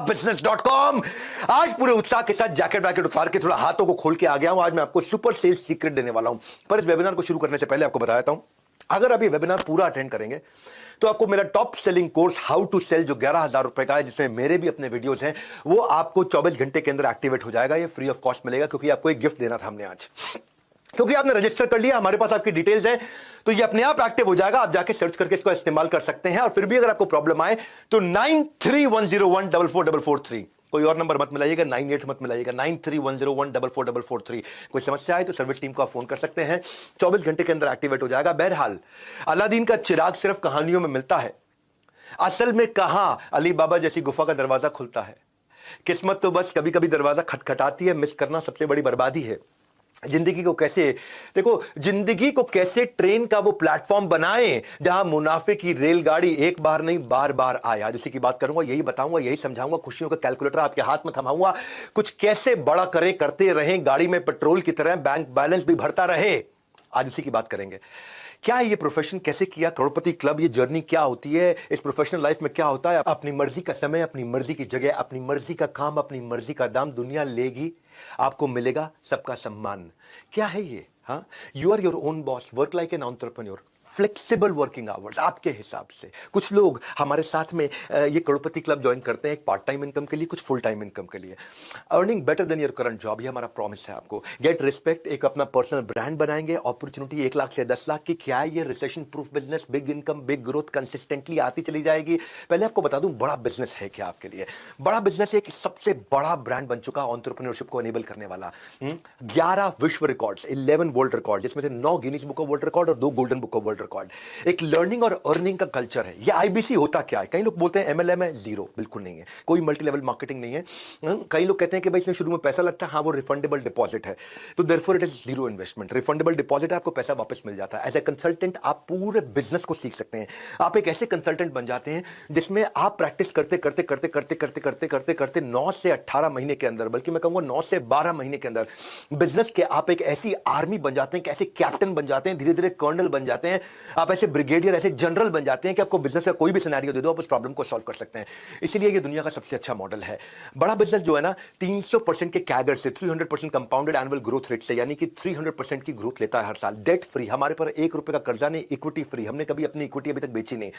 business.com। आज पूरे उत्साह के साथ जैकेट वैकेट उतार के थोड़ा हाथों को खोल के आ गया हूं। आज मैं आपको सुपर सेल्स सीक्रेट देने वाला हूं। पर इस वेबिनार को शुरू करने से पहले आपको बता देता हूं, अगर आप ये वेबिनार पूरा अटेंड करेंगे तो आपको मेरा top selling course how to sell, जो 11,000 रुपए का है, जिसमें मेरे भी अपने वीडियोस हैं, वो आपको 24 घंटे के अंदर एक्टिवेट हो जाएगा। ये फ्री ऑफ कॉस्ट मिलेगा, क्योंकि आपको एक गिफ्ट देना था हमने आज। क्योंकि आपने रजिस्टर कर लिया, हमारे पास आपकी डिटेल्स हैं, तो ये अपने आप एक्टिव हो जाएगा। आप जाके सर्च करके इसको इस्तेमाल कर सकते हैं। और फिर भी अगर आपको प्रॉब्लम आए तो 9310144443, कोई और नंबर मत मिलाइएगा, 98 मत मिलाइएगा, 9310144443। कोई समस्या आए तो सर्विस टीम को आप फोन कर सकते हैं, 24 घंटे के अंदर एक्टिवेट हो जाएगा। बहरहाल, अलादीन का चिराग सिर्फ कहानियों में मिलता है, असल में कहां अली बाबा जैसी गुफा का दरवाजा खुलता है। किस्मत तो बस कभी कभी दरवाजा खटखटाती है, मिस करना सबसे बड़ी बर्बादी है। जिंदगी को कैसे, देखो, जिंदगी को कैसे ट्रेन का वो प्लेटफॉर्म बनाएं जहां मुनाफे की रेलगाड़ी एक बार नहीं बार बार आए। आज उसी की बात करूंगा, यही बताऊंगा, यही समझाऊंगा। खुशियों का कैलकुलेटर आपके हाथ में थमाऊंगा। कुछ कैसे बड़ा करें, करते रहें, गाड़ी में पेट्रोल की तरह बैंक बैलेंस भी भरता रहे। आज उसी की बात करेंगे। क्या है ये प्रोफेशन, कैसे किया, करोड़पति क्लब, ये जर्नी क्या होती है, इस प्रोफेशनल लाइफ में क्या होता है। अपनी मर्जी का समय, अपनी मर्जी की जगह, अपनी मर्जी का काम, अपनी मर्जी का दाम, दुनिया लेगी, आपको मिलेगा सबका सम्मान। क्या है ये? हाँ, you are your own boss, work like an entrepreneur, flexible working hours आपके हिसाब से। कुछ लोग हमारे साथ में ये करोड़पति क्लब ज्वाइन करते हैं एक पार्ट टाइम इनकम के लिए, कुछ फुल टाइम इनकम के लिए। Earning better than your current job, ये हमारा प्रॉमिस है आपको। गेट रिस्पेक्ट, एक अपना पर्सनल ब्रांड बनाएंगे। अपॉर्चुनिटी 1 लाख से 10 लाख की। क्या है ये? Recession proof business, big income, big growth, consistently आती चली जाएगी। पहले आपको बता दूं, बड़ा बिजनेस है क्या आपके लिए। बड़ा बिजनेस एक सबसे बड़ा ब्रांड बन चुका एंटरप्रेन्योरशिप को एनेबल करने वाला। 11 विश्व रिकॉर्ड्स, 11 वर्ल्ड रिकॉर्ड, जिसमें से 9 Guinness book of world record और 2 golden book of world record. एक लर्निंग और अर्निंग का कल्चर है। ये आईबीसी होता क्या है? कई लोग बोलते हैं एमएलएम है, जीरो, बिल्कुल नहीं है। कोई मल्टी लेवल मार्केटिंग नहीं है। कई लोग कहते हैं कि भाई इसमें शुरू में पैसा लगता है, हाँ, वो रिफंडेबल डिपॉजिट है, तो therefore it is zero investment. Refundable deposit है, आपको पैसा वापस मिल जाता है। एज ए कंसल्टेंट आप पूरे बिजनेस को सीख सकते हैं। आप एक ऐसे कंसल्टेंट बन जाते हैं जिसमें आप प्रैक्टिस करते करते करते करते करते करते करते करते 9 से 18 महीने के अंदर, बल्कि मैं कहूंगा 9 से 12 महीने के अंदर बिजनेस के आप एक ऐसी आर्मी बन जाते हैं, कैसे कैप्टन बन जाते हैं, धीरे धीरे कर्नल बन जाते हैं, आप ऐसे ब्रिगेडियर, ऐसे जनरल बन जाते हैं कि आपको बिजनेस का कोई भी सिनेरियो दे दो, आप उस प्रॉब्लम को सॉल्व कर सकते हैं। इसलिए ये दुनिया का सबसे अच्छा मॉडल है। बड़ा बिजनेस जो है ना, 300% के कैगर से, 300% कंपाउंडेड एनुअल ग्रोथ रेट से, यानी कि 300% की ग्रोथ लेता है हर साल। डेट फ्री, हमारे पर 1 रुपए का कर्जा नहीं, इक्विटी फ्री, हमने कभी अपनी इक्विटी अभी तक बेची नहीं।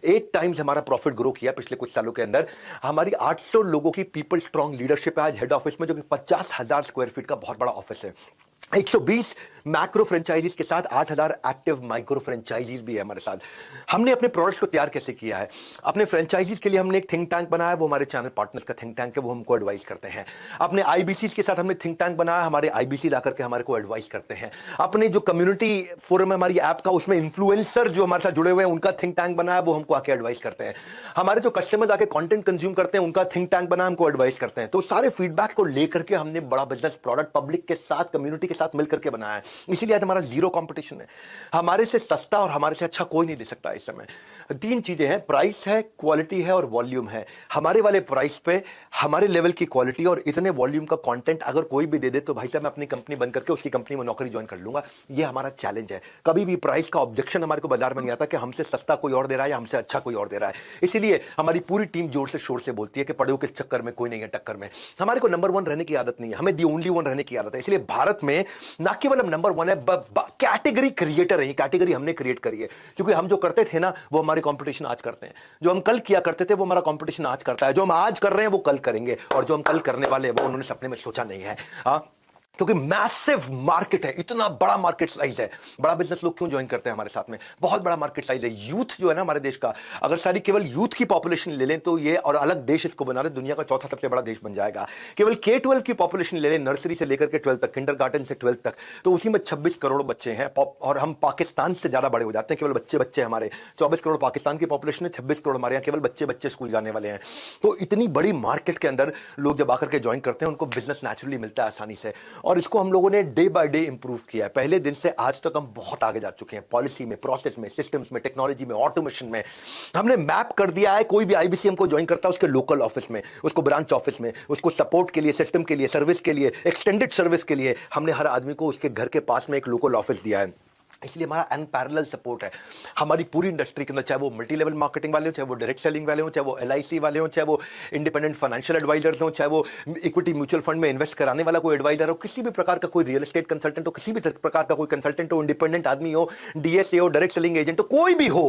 8 टाइम्स हमारा प्रॉफिट ग्रो किया पिछले कुछ सालों के अंदर। हमारी 800 लोगों की पीपल स्ट्रांग लीडरशिप है आज हेड ऑफिस में, जो कि 50,000 स्क्वायर फीट का बहुत बड़ा ऑफिस है। 120 मैक्रो फ्रेंचाइजीज के साथ 8,000 एक्टिव माइक्रो फ्रेंचाइजीज भी है हमारे साथ। हमने अपने प्रोडक्ट्स को तैयार कैसे किया है? अपने फ्रेंचाइजीज के लिए हमने एक थिंक टैंक बनाया, वो हमारे चैनल पार्टनर्स का थिंक टैंक है, वो हमको एडवाइस करते हैं। अपने आईबीसी के साथ हमने थिंक टैंक बनाया, हमारे आईबीसी ला करके हमारे को एडवाइस करते हैं। अपने जो कम्युनिटी फोरम है हमारी ऐप का, उसमें इन्फ्लुएंसर जो हमारे साथ जुड़े हुए हैं, उनका थिंक टैंक बनाया, वो हमको आके एडवाइस करते हैं। हमारे जो कस्टमर्स आके कंटेंट कंज्यूम करते हैं, उनका थिंक टैंक बना, हमको एडवाइस करते हैं। तो सारे फीडबैक को लेकर के हमने बड़ा बिजनेस प्रोडक्ट पब्लिक के साथ, कम्युनिटी के साथ मिलकर के बनाया है। इसीलिए आज हमारा जीरो कंपटीशन है। हमारे से सस्ता और हमारे से अच्छा कोई नहीं दे सकता इस समय। 3 चीजें हैं, प्राइस है, क्वालिटी है और वॉल्यूम है। हमारे वाले प्राइस पे हमारे लेवल की क्वालिटी और इतने वॉल्यूम का कंटेंट अगर कोई भी दे दे तो भाई साहब मैं अपनी कंपनी बंद करके उसकी कंपनी में नौकरी ज्वाइन कर लूंगा। ये हमारा चैलेंज है। कभी भी प्राइस का ऑब्जेक्शन हमारे को बाजार में नहीं आता कि हमसे सस्ता कोई और दे रहा है या हमसे अच्छा कोई और दे रहा है। इसीलिए हमारी पूरी टीम जोर से शोर से बोलती है कि पड़े हो किस चक्कर में, कोई नहीं है टक्कर में। हमारे को नंबर 1 रहने की आदत नहीं है, हमें दी ओनली 1 रहने की आदत है। इसलिए भारत में ना केवल हम नंबर 1 है, कैटेगरी क्रिएटर है। ये कैटेगरी हमने क्रिएट करी है, क्योंकि हम जो करते थे ना, वो हमारे कंपटीशन आज करते हैं। जो हम कल किया करते थे, वो हमारा कंपटीशन आज करता है। जो हम आज कर रहे हैं, वो कल करेंगे, और जो हम कल करने वाले हैं, वो उन्होंने सपने में सोचा नहीं है। हाँ, क्योंकि मैसिव मार्केट है, इतना बड़ा मार्केट साइज है। बड़ा बिजनेस लोग क्यों ज्वाइन करते हैं हमारे साथ में? बहुत बड़ा मार्केट साइज है। यूथ जो है ना हमारे देश का, अगर सारी केवल यूथ की पॉपुलेशन ले लें तो ये, और अलग देश इसको बना रहे, दुनिया का चौथा सबसे बड़ा देश बन जाएगा। केवल K-12 की पॉपुलेशन ले लें, नर्सरी से लेकर के 12 तक, किंडरगार्टन से 12 तक, तो उसी में 26 करोड़ बच्चे हैं। और हम पाकिस्तान से ज्यादा बड़े हो जाते हैं। केवल बच्चे हमारे 24 करोड़ पाकिस्तान की पॉपुलेशन है, 26 करोड़ हमारे यहाँ केवल बच्चे स्कूल जाने वाले हैं। तो इतनी बड़ी मार्केट के अंदर लोग जब आकर के ज्वाइन करते हैं, उनको बिजनेस नेचुरली मिलता है आसानी से। और इसको हम लोगों ने डे बाय डे इंप्रूव किया है। पहले दिन से आज तक हम बहुत आगे जा चुके हैं, पॉलिसी में, प्रोसेस में, सिस्टम्स में, टेक्नोलॉजी में, ऑटोमेशन में। हमने मैप कर दिया है, कोई भी आईबीसी हमको ज्वाइन करता है उसके लोकल ऑफिस में, उसको ब्रांच ऑफिस में, उसको सपोर्ट के लिए, सिस्टम के लिए, सर्विस के लिए, एक्सटेंडेड सर्विस के लिए, हमने हर आदमी को उसके घर के पास में एक लोकल ऑफिस दिया है। इसलिए हमारा अनपैरेलल सपोर्ट है हमारी पूरी इंडस्ट्री के अंदर, चाहे वो मल्टी लेवल मार्केटिंग वाले हो, चाहे वो डायरेक्ट सेलिंग वाले हो, चाहे वो LIC वाले हो, चाहे वो इंडिपेंडेंट फाइनेंशियल एडवाइजर्स हो, चाहे वो इक्विटी म्यूचुअल फंड में इन्वेस्ट कराने वाला कोई एडवाइजर हो, किसी भी प्रकार का कोई रियल एस्टेट कंसल्टेंट हो, किसी भी प्रकार का कोई कंसल्टेंट हो, इंडिपेंडेंट आदमी हो, DSA हो, डायरेक्ट सेलिंग एजेंट हो, कोई भी हो,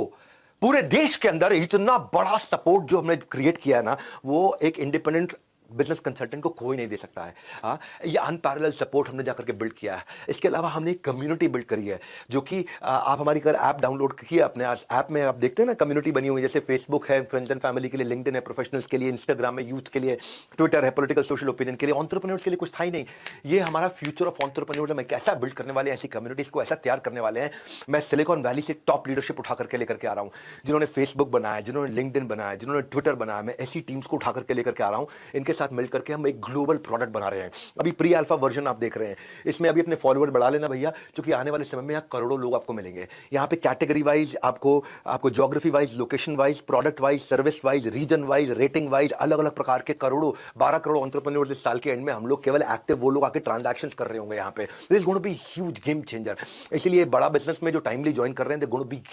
पूरे देश के अंदर इतना बड़ा सपोर्ट जो हमने क्रिएट किया है ना, वो एक इंडिपेंडेंट बिजनेस कंसल्टेंट को कोई नहीं दे सकता है। हाँ, ये अनपैरेलल सपोर्ट हमने जाकर के बिल्ड किया है। इसके अलावा हमने एक कम्युनिटी बिल्ड करी है, जो कि आप हमारी अगर ऐप डाउनलोड किए अपने ऐप में आप देखते हैं ना कम्युनिटी बनी हुई है, जैसे फेसबुक है फ्रेंड्स एंड फैमिली के लिए, लिंक्डइन है प्रोफेशनल्स के लिए, इंस्टाग्राम है यूथ के लिए, ट्विटर है पॉलिटिकल सोशल ओपिनियन के लिए, एंटरप्रेन्योर्स के लिए कुछ था ही नहीं। ये हमारा फ्यूचर ऑफ एंटरप्रेन्योर्स हम कैसा बिल्ड करने वाले हैं, ऐसी कम्युनिटीज को ऐसा तैयार करने वाले हैं। मैं सिलिकॉन वैली से टॉप लीडरशिप उठा करके लेकर के आ रहा हूँ, जिन्होंने फेसबुक बनाया, जिन्होंने लिंक्डइन बनाया, जिन्होंने ट्विटर बनाया, मैं ऐसी टीम्स को उठा करके लेकर के आ रहा हूँ। इनके साथ मिलकर के हम ग्लोबल प्रोडक्ट बना रहे हैं। अभी प्री अल्फा वर्जन आप देख रहे हैं, इसमें अभी अपने फॉलोअर बढ़ा लेना भैया, क्योंकि आने वाले समय में यहाँ करोड़ों लोग आपको मिलेंगे। यहाँ पे कैटेगरी वाइज आपको geography wise, location wise, product wise, service wise, region wise, rating wise, अलग अलग प्रकार के 12 करोड़ एंटरप्रेन्योर्स इस साल के एंड में हम लोग केवल एक्टिव वो लोग आके ट्रांजैक्शंस कर रहे होंगे यहाँ पे। This is going to be huge game changer. इसलिए बड़ा बिजनेस में जो टाइमली ज्वाइन कर रहे हैं, they going to be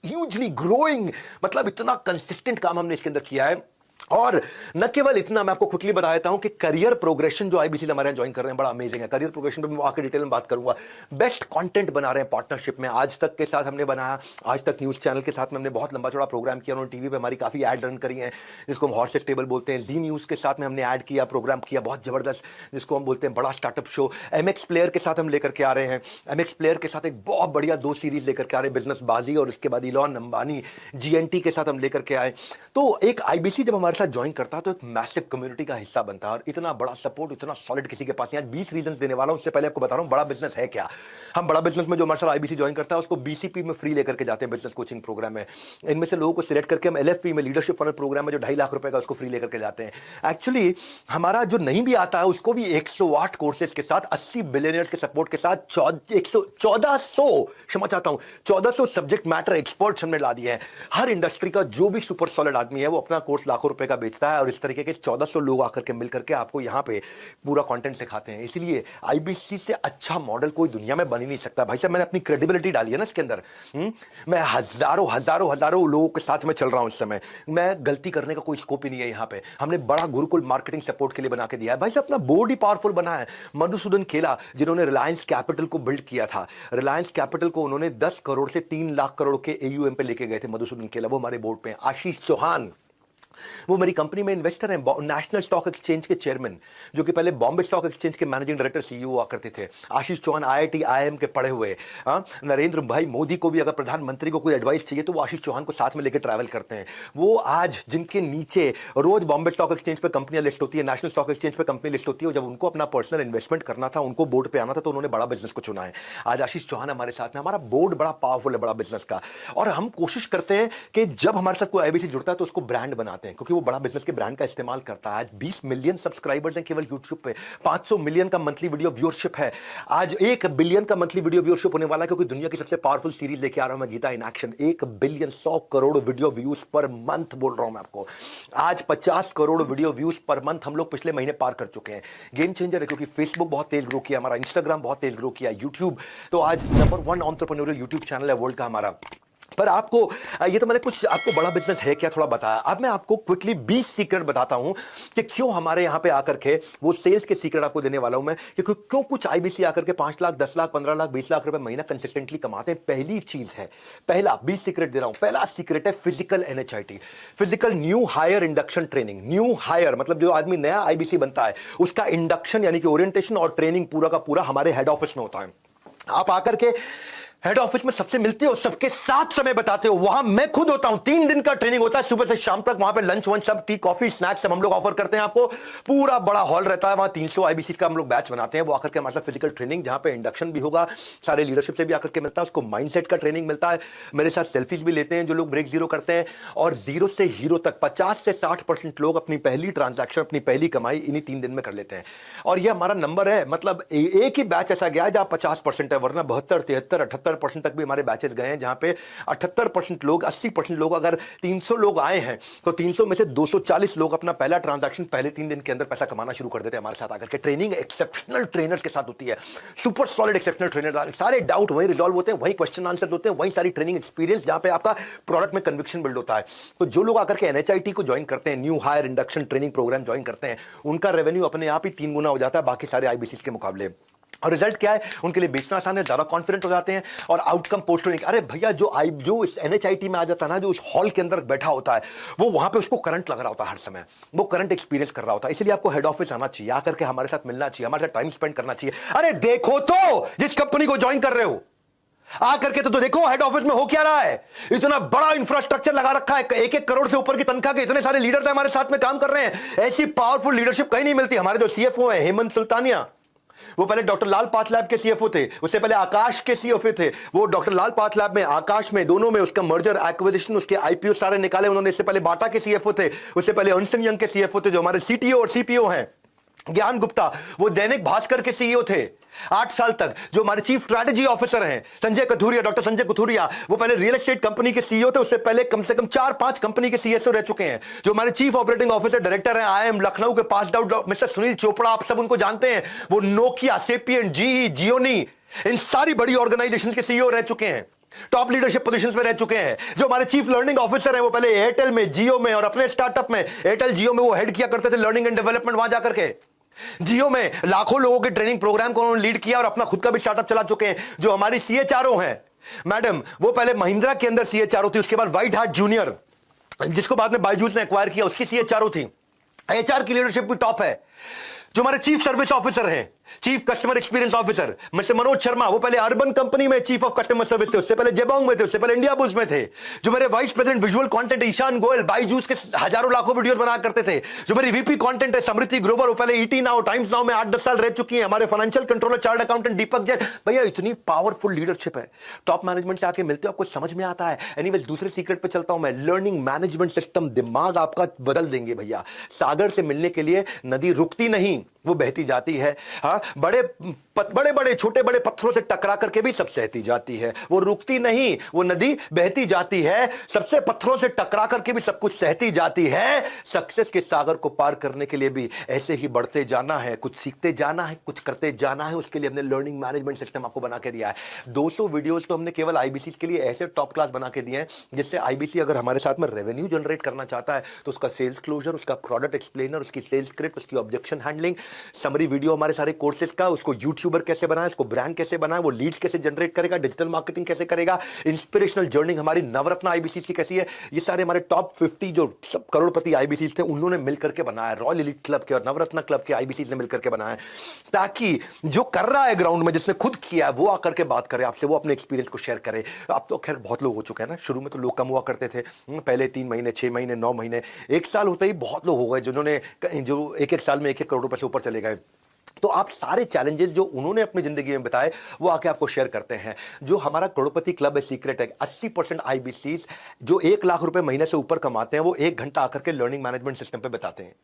hugely growing. मतलब इतना कंसिस्टेंट काम हमने इसके अंदर किया है। और न केवल इतना, मैं आपको क्विकली बता देता हूं कि करियर प्रोग्रेशन जो IBC हमारे यहाँ ज्वाइन कर रहे हैं बड़ा अमेजिंग है। करियर प्रोग्रेशन पे मैं आके डिटेल में बात करूंगा। बेस्ट कंटेंट बना रहे हैं पार्टनरशिप में, आज तक के साथ हमने बनाया, आज तक न्यूज चैनल के साथ में हमने बहुत लंबा चौड़ा प्रोग्राम किया, उन्होंने टीवी पे हमारी काफी ऐड रन करी है, जिसको हम हॉर्स टेबल बोलते हैं। जी न्यूज के साथ में हमने ऐड किया, प्रोग्राम किया बहुत जबरदस्त, जिसको हम बोलते हैं बड़ा स्टार्टअप शो। MX प्लेयर के साथ हम लेकर के आ रहे हैं, MX प्लेयर के साथ एक बहुत बढ़िया 2 सीरीज लेकर के आ रहे हैं, बिजनेस बाजी और इसके बाद इलॉन अंबानी GNT के साथ हम लेकर के आए। तो एक IBC जब हमारे साथ ज्वाइन करता है तो एक मैसिव कम्युनिटी का हिस्सा बनता है, और इतना बड़ा सपोर्ट, इतना सॉलिड किसी के पास नहीं। आज 20 रीजंस देने वाला हूं। उससे पहले आपको बता रहा हूं बड़ा बिजनेस है क्या। हम बड़ा बिजनेस में जो हमारे साथ IBC ज्वाइन करता है उसको BCP में फ्री लेकर के जाते हैं, बिजनेस कोचिंग प्रोग्राम में। इनमें से लोगों को सिलेक्ट करके हम LFP में, लीडरशिप फनल प्रोग्राम में, जो 2.5 लाख रुपए का, उसको फ्री लेकर के जाते हैं। एक्चुअली हमारा जो नहीं भी आता है उसको भी 108 कोर्सेज के साथ, 80 बिलियनियर्स के सपोर्ट के साथ, 1400 क्षमा चाहता हूं 1400 सब्जेक्ट मैटर एक्सपर्ट्स हमने ला दिए हैं। हर इंडस्ट्री का जो भी सुपर सॉलिड आदमी है वो अपना कोर्स लाखों रुपए का बेचता है, और इस तरीके के 1400 लोग आकर के मिलकर के आपको यहां पे पूरा कंटेंट सिखाते हैं। इसलिए IBC से अच्छा मॉडल कोई दुनिया में बन ही नहीं सकता। भाई साहब, मैंने अपनी क्रेडिबिलिटी डाली है ना इसके अंदर। मैं हजारों लोगों के साथ में चल रहा हूं इस समय। मैं गलती करने का कोई स्कोप ही नहीं है यहां पे। हमने बड़ा गुरुकुल मार्केटिंग सपोर्ट के लिए बना के दिया है। भाई साहब, अपना बोर्ड ही पावरफुल बना है। मधुसूदन खेला, जिन्होंने रिलायंस कैपिटल को बिल्ड किया था, रिलायंस कैपिटल को उन्होंने 10 करोड़ से 3 लाख करोड़ के AUM पे लेके गए थे मधुसूदन खेला, वो हमारे बोर्ड पे। आशीष चौहान, वो मेरी कंपनी में इन्वेस्टर हैं, नेशनल स्टॉक एक्सचेंज के चेयरमैन, जो कि पहले बॉम्बे स्टॉक एक्सचेंज के मैनेजिंग डायरेक्टर CEO हुआ करते थे। आशीष चौहान IIT IIM के पढ़े हुए। नरेंद्र भाई मोदी को भी अगर प्रधानमंत्री को कोई एडवाइस चाहिए तो वो आशीष चौहान को साथ में लेकर ट्रैवल करते हैं। वो आज जिनके नीचे रोज बॉम्बे स्टॉक एक्सचेंज पे कंपनियां लिस्ट होती है, नेशनल स्टॉक एक्सचेंज पे कंपनी लिस्ट होती है, जब उनको अपना पर्सनल इन्वेस्टमेंट करना था, उनको बोर्ड पे आना था, तो उन्होंने बड़ा बिजनेस को चुना है। आज आशीष चौहान हमारे साथ में। हमारा बोर्ड बड़ा पावरफुल है बड़ा बिजनेस का, और हम कोशिश करते हैं कि जब हमारे साथ कोई IBC जुड़ता है तो उसको ब्रांड बनाते हैं, क्योंकि वो बड़ा बिजनेस के ब्रांड का इस्तेमाल करता है। आज 20 मिलियन सब्सक्राइबर्स हैं केवल YouTube पे, 500 मिलियन का मंथली वीडियो व्यूअरशिप है, आज 1 बिलियन का मंथली वीडियो व्यूअरशिप होने वाला है, क्योंकि दुनिया की सबसे पावरफुल सीरीज लेके आ रहा हूं मैं, Geeta in action. 1 billion 100 crore video views per month बोल रहा हूं मैं आपको। आज 50 crore video views per month हम लोग पिछले महीने पार कर चुके हैं। गेम चेंजर है, क्योंकि फेसबुक बहुत तेज ग्रो किया, हमारा इंस्टाग्राम बहुत तेज ग्रो किया, यूट्यूब तो आज नंबर 1 एंटरप्रेन्योरियल यूट्यूब चैनल है वर्ल्ड का हमारा। पर आपको ये तो मैंने कुछ आपको बड़ा बिजनेस है क्या थोड़ा बताया। अब मैं आपको क्विकली 20 सीक्रेट बताता हूं कि क्यों हमारे यहां पे आकर के, वो सेल्स के सीक्रेट आपको देने वाला हूं मैं, कि क्यों कुछ IBC आकर के 5 लाख 10 लाख 15 लाख 20 लाख रुपए महीना कंसिस्टेंटली कमाते हैं। पहली चीज है, पहला 20 सीक्रेट दे रहा हूं, पहला सीक्रेट है physical NHIT, physical new hire induction training. New hire मतलब जो आदमी नया IBC बनता है उसका इंडक्शन यानी कि ओरिएंटेशन और ट्रेनिंग पूरा का पूरा हमारे हेड ऑफिस में होता है। आप आकर के हेड ऑफिस में सबसे मिलते हो, सबके साथ समय बताते हो, वहां मैं खुद होता हूं। 3 दिन का ट्रेनिंग होता है, सुबह से शाम तक। वहां पे लंच वंच सब, टी कॉफी स्नैक्स सब हम लोग ऑफर करते हैं आपको। पूरा बड़ा हॉल रहता है, वहां 300 IBC का हम लोग बैच बनाते हैं। वो आकर के हमारे साथ फिजिकल ट्रेनिंग, जहां पे इंडक्शन भी होगा, सारे लीडरशिप से भी आकर के मिलता है, उसको माइंडसेट का ट्रेनिंग मिलता है। मेरे साथ सेल्फीज भी लेते हैं जो लोग ब्रेक जीरो करते हैं, और जीरो से हीरो तक 50 से 60% लोग अपनी पहली ट्रांजैक्शन, अपनी पहली कमाई इन्हीं 3 दिन में कर लेते हैं। और ये हमारा नंबर है, मतलब एक ही बैच ऐसा गया जहां 50% है, वरना 72 73 78% तक भी हमारे बैचेस गए हैं, जहां पे 78% लोग, 80% लोग, अगर 300 लोग आए हैं तो 300 में से 240 लोग अपना पहला ट्रांजैक्शन पहले 3 दिन के अंदर पैसा कमाना शुरू कर देते हैं हमारे साथ आकर के। ट्रेनिंग एक्सेप्शनल ट्रेनर्स के साथ होती है, सुपर सॉलिड एक्सेप्शनल ट्रेनर, सारे डाउट वहीं रिजॉल्व होते हैं, वहीं क्वेश्चन आंसर होते हैं, वहीं सारी ट्रेनिंग एक्सपीरियंस, जहां पे आपका प्रोडक्ट में कन्विक्शन बिल्ड होता है। तो जो लोग आकर के एनएचआईटी को ज्वाइन करते हैं, new hire induction training programme join करते हैं, उनका रेवेन्यू अपने आप ही 3 गुना हो जाता है बाकी सारे आईबीसी के मुकाबले। और रिजल्ट क्या है, उनके लिए बेचना आसान है, ज्यादा कॉन्फिडेंट हो जाते हैं और आउटकम पोस्ट होने। अरे भैया, जो इस एनएचआईटी में आ जाता है ना, जो उस हॉल के अंदर बैठा होता है, वो वहां पे उसको करंट लग रहा होता है, हर समय वो करंट एक्सपीरियंस कर रहा होता है। इसलिए आपको हेड ऑफिस आना चाहिए, आकर के हमारे साथ मिलना चाहिए, हमारे साथ टाइम स्पेंड करना चाहिए। अरे देखो तो जिस कंपनी को ज्वाइन कर रहे हो, आकर के तो देखो हेड ऑफिस में हो क्या रहा है। इतना बड़ा इंफ्रास्ट्रक्चर लगा रखा है, 1-1 करोड़ से ऊपर की तनख्वाह के इतने सारे लीडर हमारे साथ में काम कर रहे हैं। ऐसी पावरफुल लीडरशिप कहीं नहीं मिलती। हमारे जो सीएफओ है हेमंत सुल्तानिया, वो पहले डॉक्टर लाल पाथलैब के सीएफओ थे, उससे पहले आकाश के सीएफओ थे। वो डॉक्टर लाल पाथलैब में, आकाश में, दोनों में उसका मर्जर एक्विजिशन, उसके आईपीओ सारे निकाले उन्होंने। इससे पहले बाटा के सीएफओ थे, उससे पहले अर्नस्ट एंड यंग के सीएफओ थे, जो हमारे सीटीओ और सीपीओ हैं। ज्ञान गुप्ता, वो दैनिक भास्कर के सीईओ थे 8 साल तक। जो हमारे चीफ स्ट्रैटेजी ऑफिसर हैं संजय कथुरिया, डॉक्टर संजय कथुरिया, वो पहले रियल एस्टेट कंपनी के सीईओ थे, उससे पहले कम से कम 4-5 कंपनी के सीएसओ रह चुके हैं। जो हमारे चीफ ऑपरेटिंग ऑफिसर डायरेक्टर हैं आईएम लखनऊ के pass out mister Sunil Chopra, आप सब उनको जानते हैं। वो नोकिया, सेपिएंट, जीई, जियोनी, इन सारी बड़ी ऑर्गेनाइजेशन के सीईओ रह चुके हैं, टॉप लीडरशिप पोजीशंस में रह चुके हैं। जो हमारे चीफ लर्निंग ऑफिसर हैं, वो पहले एयरटेल में, जियो में और अपने स्टार्टअप में, एयरटेल जियो में वो हेड किया करते थे लर्निंग एंड डेवलपमेंट। वहां जाकर के जियो में लाखों लोगों के ट्रेनिंग प्रोग्राम को उन्होंने लीड किया और अपना खुद का भी स्टार्टअप चला चुके हैं। जो हमारी सीएचआरओ हैं मैडम, वो पहले महिंद्रा के अंदर सीएचआरओ थी, उसके बाद व्हाइट हार्ट जूनियर, जिसको बाद में बायजूस ने एक्वायर किया, उसकी सीएचआरओ थी। एचआर की लीडरशिप भी टॉप है। जो हमारे चीफ सर्विस ऑफिसर हैं, chief customer experience officer mister Manoj Sharma, वो पहले अर्बन कंपनी में चीफ ऑफ कस्टमर सर्विस थे, उससे पहले जेबोंग में थे, उससे पहले इंडिया बुल्स में थे। जो मेरे vice president visual content Ishan Goyal, Byju's के हजारों लाखों वीडियोस बना करते थे। जो मेरी वीपी कंटेंट है समृति ग्रोवर, वो पहले ईटी नाउ, टाइम्स नाउ में 8-10 साल रह चुकी है। हमारे फाइनेंशियल कंट्रोलर चार्ट अकाउंटेंट दीपक जैन। भैया इतनी पावरफुल लीडरशिप है, टॉप मैनेजमेंट से आके मिलते हो आपको समझ में आता है। एनीवेज, दूसरे सीक्रेट पे चलता हूं मैं। लर्निंग मैनेजमेंट सिस्टम दिमाग आपका बदल देंगे भैया। सागर से मिलने के लिए नदी रुकती नहीं, वो बहती जाती है। हाँ, बड़े बड़े छोटे बड़े पत्थरों से टकरा करके भी सब सहती जाती है, वो रुकती नहीं, वो नदी बहती जाती है। सबसे पत्थरों से टकरा करके भी सब कुछ सहती जाती है। सक्सेस के सागर को पार करने के लिए भी ऐसे ही बढ़ते जाना है, कुछ सीखते जाना है, कुछ करते जाना है। उसके लिए हमने लर्निंग मैनेजमेंट सिस्टम आपको बना के दिया है। 200 वीडियोस तो हमने केवल आईबीसी के लिए ऐसे टॉप क्लास बना के दिए हैं, जिससे आईबीसी अगर हमारे साथ में रेवेन्यू जनरेट करना चाहता है तो उसका सेल्स क्लोजर, उसका प्रोडक्ट एक्सप्लेनर, उसकी सेल्स स्क्रिप्ट, उसकी ऑब्जेक्शन हैंडलिंग, समरी वीडियो हमारे सारे कोर्सेज का, उसको यूट्यूबर कैसे बनाए, उसको ब्रांड कैसे बनाए, वो लीड्स कैसे जनरेट करेगा, डिजिटल मार्केटिंग कैसे करेगा, इंस्पिरेशनल जर्नी हमारी नवरत्न आईबीसी की कैसी है। ये सारे हमारे टॉप 50 जो सब करोड़पति आईबीसी थे उन्होंने मिलकर के बनाया। रॉयल एलीट क्लब के और नवरत्न क्लब के आईबीसी ने मिलकर के बनाया, ताकि जो कर रहा है ग्राउंड में, जिसने खुद किया है, वो आकर के बात करे आपसे, वो अपने एक्सपीरियंस को शेयर करे। अब तो खैर बहुत लोग हो चुके हैं ना, शुरू में तो लोग कम हुआ करते थे, पहले 3 महीने, 6 महीने, 9 महीने, 1 साल होते ही बहुत लोग हो गए जिन्होंने जो 1-1 साल में 1-1 करोड़ रुपए से ऊपर चले गए। तो आप सारे चैलेंजेस जो उन्होंने अपनी जिंदगी में बताए वो आके आपको शेयर करते हैं। जो हमारा करोड़पति क्लब है, सीक्रेट है, 80% आईबीसी जो 1 लाख रुपए महीने से ऊपर कमाते हैं, वो 1 घंटा आकर के लर्निंग मैनेजमेंट सिस्टम पे बताते हैं।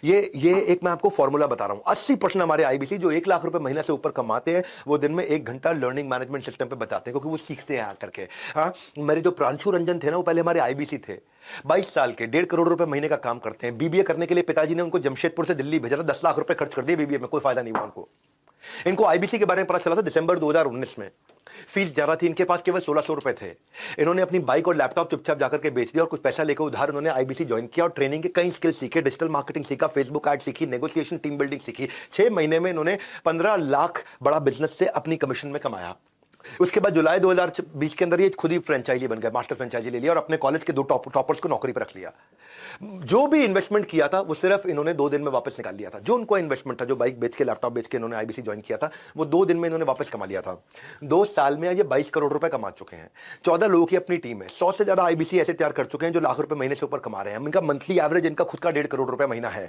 ये एक मैं आपको फॉर्मूला बता रहा हूं। 80% हमारे आईबीसी जो 1 लाख रुपए महीने से ऊपर कमाते हैं, वो दिन में 1 घंटा लर्निंग मैनेजमेंट सिस्टम पे बताते हैं, क्योंकि वो सीखते हैं आकर के। हाँ, मेरे जो प्रांशु रंजन थे ना, वो पहले हमारे आईबीसी थे, 22 साल के, 1.5 करोड़ रुपए महीने का काम करते हैं। बीबीए करने के लिए पिताजी ने उनको जमशेदपुर से दिल्ली भेजा था, 10 लाख रुपए खर्च कर दिए बीबीए में, कोई फायदा नहीं हुआ उनको। इनको आईबीसी के बारे में पता चला था दिसंबर 2019 में। फीस ज्यादा थी, इनके पास केवल 1600 रुपए थे। इन्होंने अपनी बाइक और लैपटॉप चुपचाप जाकर के बेच दिया और कुछ पैसा लेकर उधार उन्होंने आईबीसी ज्वाइन किया और ट्रेनिंग के कई स्किल सीखे, डिजिटल मार्केटिंग सीखा, फेसबुक ऐड सीखी, नेगोशिएशन, टीम बिल्डिंग सीखी। 6 महीने में इन्होंने 15 लाख बड़ा बिजनेस से अपनी कमीशन में कमाया। उसके बाद जुलाई 2020 के अंदर ये खुद ही फ्रेंचाइजी बन गया, मास्टर फ्रेंचाइजी ले लिया और अपने कॉलेज के 2 टॉपर्स को नौकरी पर रख लिया। जो भी इन्वेस्टमेंट किया था वो सिर्फ इन्होंने 2 दिन में वापस निकाल लिया था। जो उनको इन्वेस्टमेंट था, जो बाइक बेच के, लैपटॉप बेच के इन्होंने आईबीसी ज्वाइन किया था, वो 2 दिन में इन्होंने वापस कमा लिया था। 2 साल में ये 22 करोड़ रुपए कमा चुके हैं। 14 लोगों की अपनी टीम है। 100 से ज्यादा आईबीसी ऐसे तैयार कर चुके हैं जो लाख रुपए महीने से ऊपर कमा रहे हैं। इनका मंथली एवरेज इनका खुद का 1.5 करोड़ रुपए महीना है।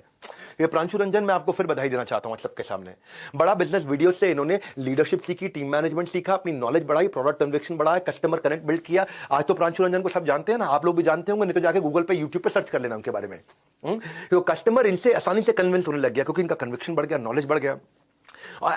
ये प्रांशु रंजन, मैं आपको फिर बधाई देना चाहता हूं सबके सामने। बड़ा बिजनेस वीडियो से इन्होंने लीडरशिप सीखी, टीम मैनेजमेंट सीखा, अपनी नॉलेज बढ़ाई, प्रोडक्ट कन्विक्शन बढ़ाया, कस्टमर कनेक्ट बिल्ड किया। आज तो प्रांशु रंजन को सब जानते हैं ना, आप लोग भी जानते होंगे, नहीं तो जाके गूगल पे, यूट्यूब पे सर्च कर लेना उनके बारे में। तो कस्टमर इनसे आसानी से कन्विंस होने लग गया, क्योंकि इनका कन्विक्शन बढ़ गया, नॉलेज बढ़ गया।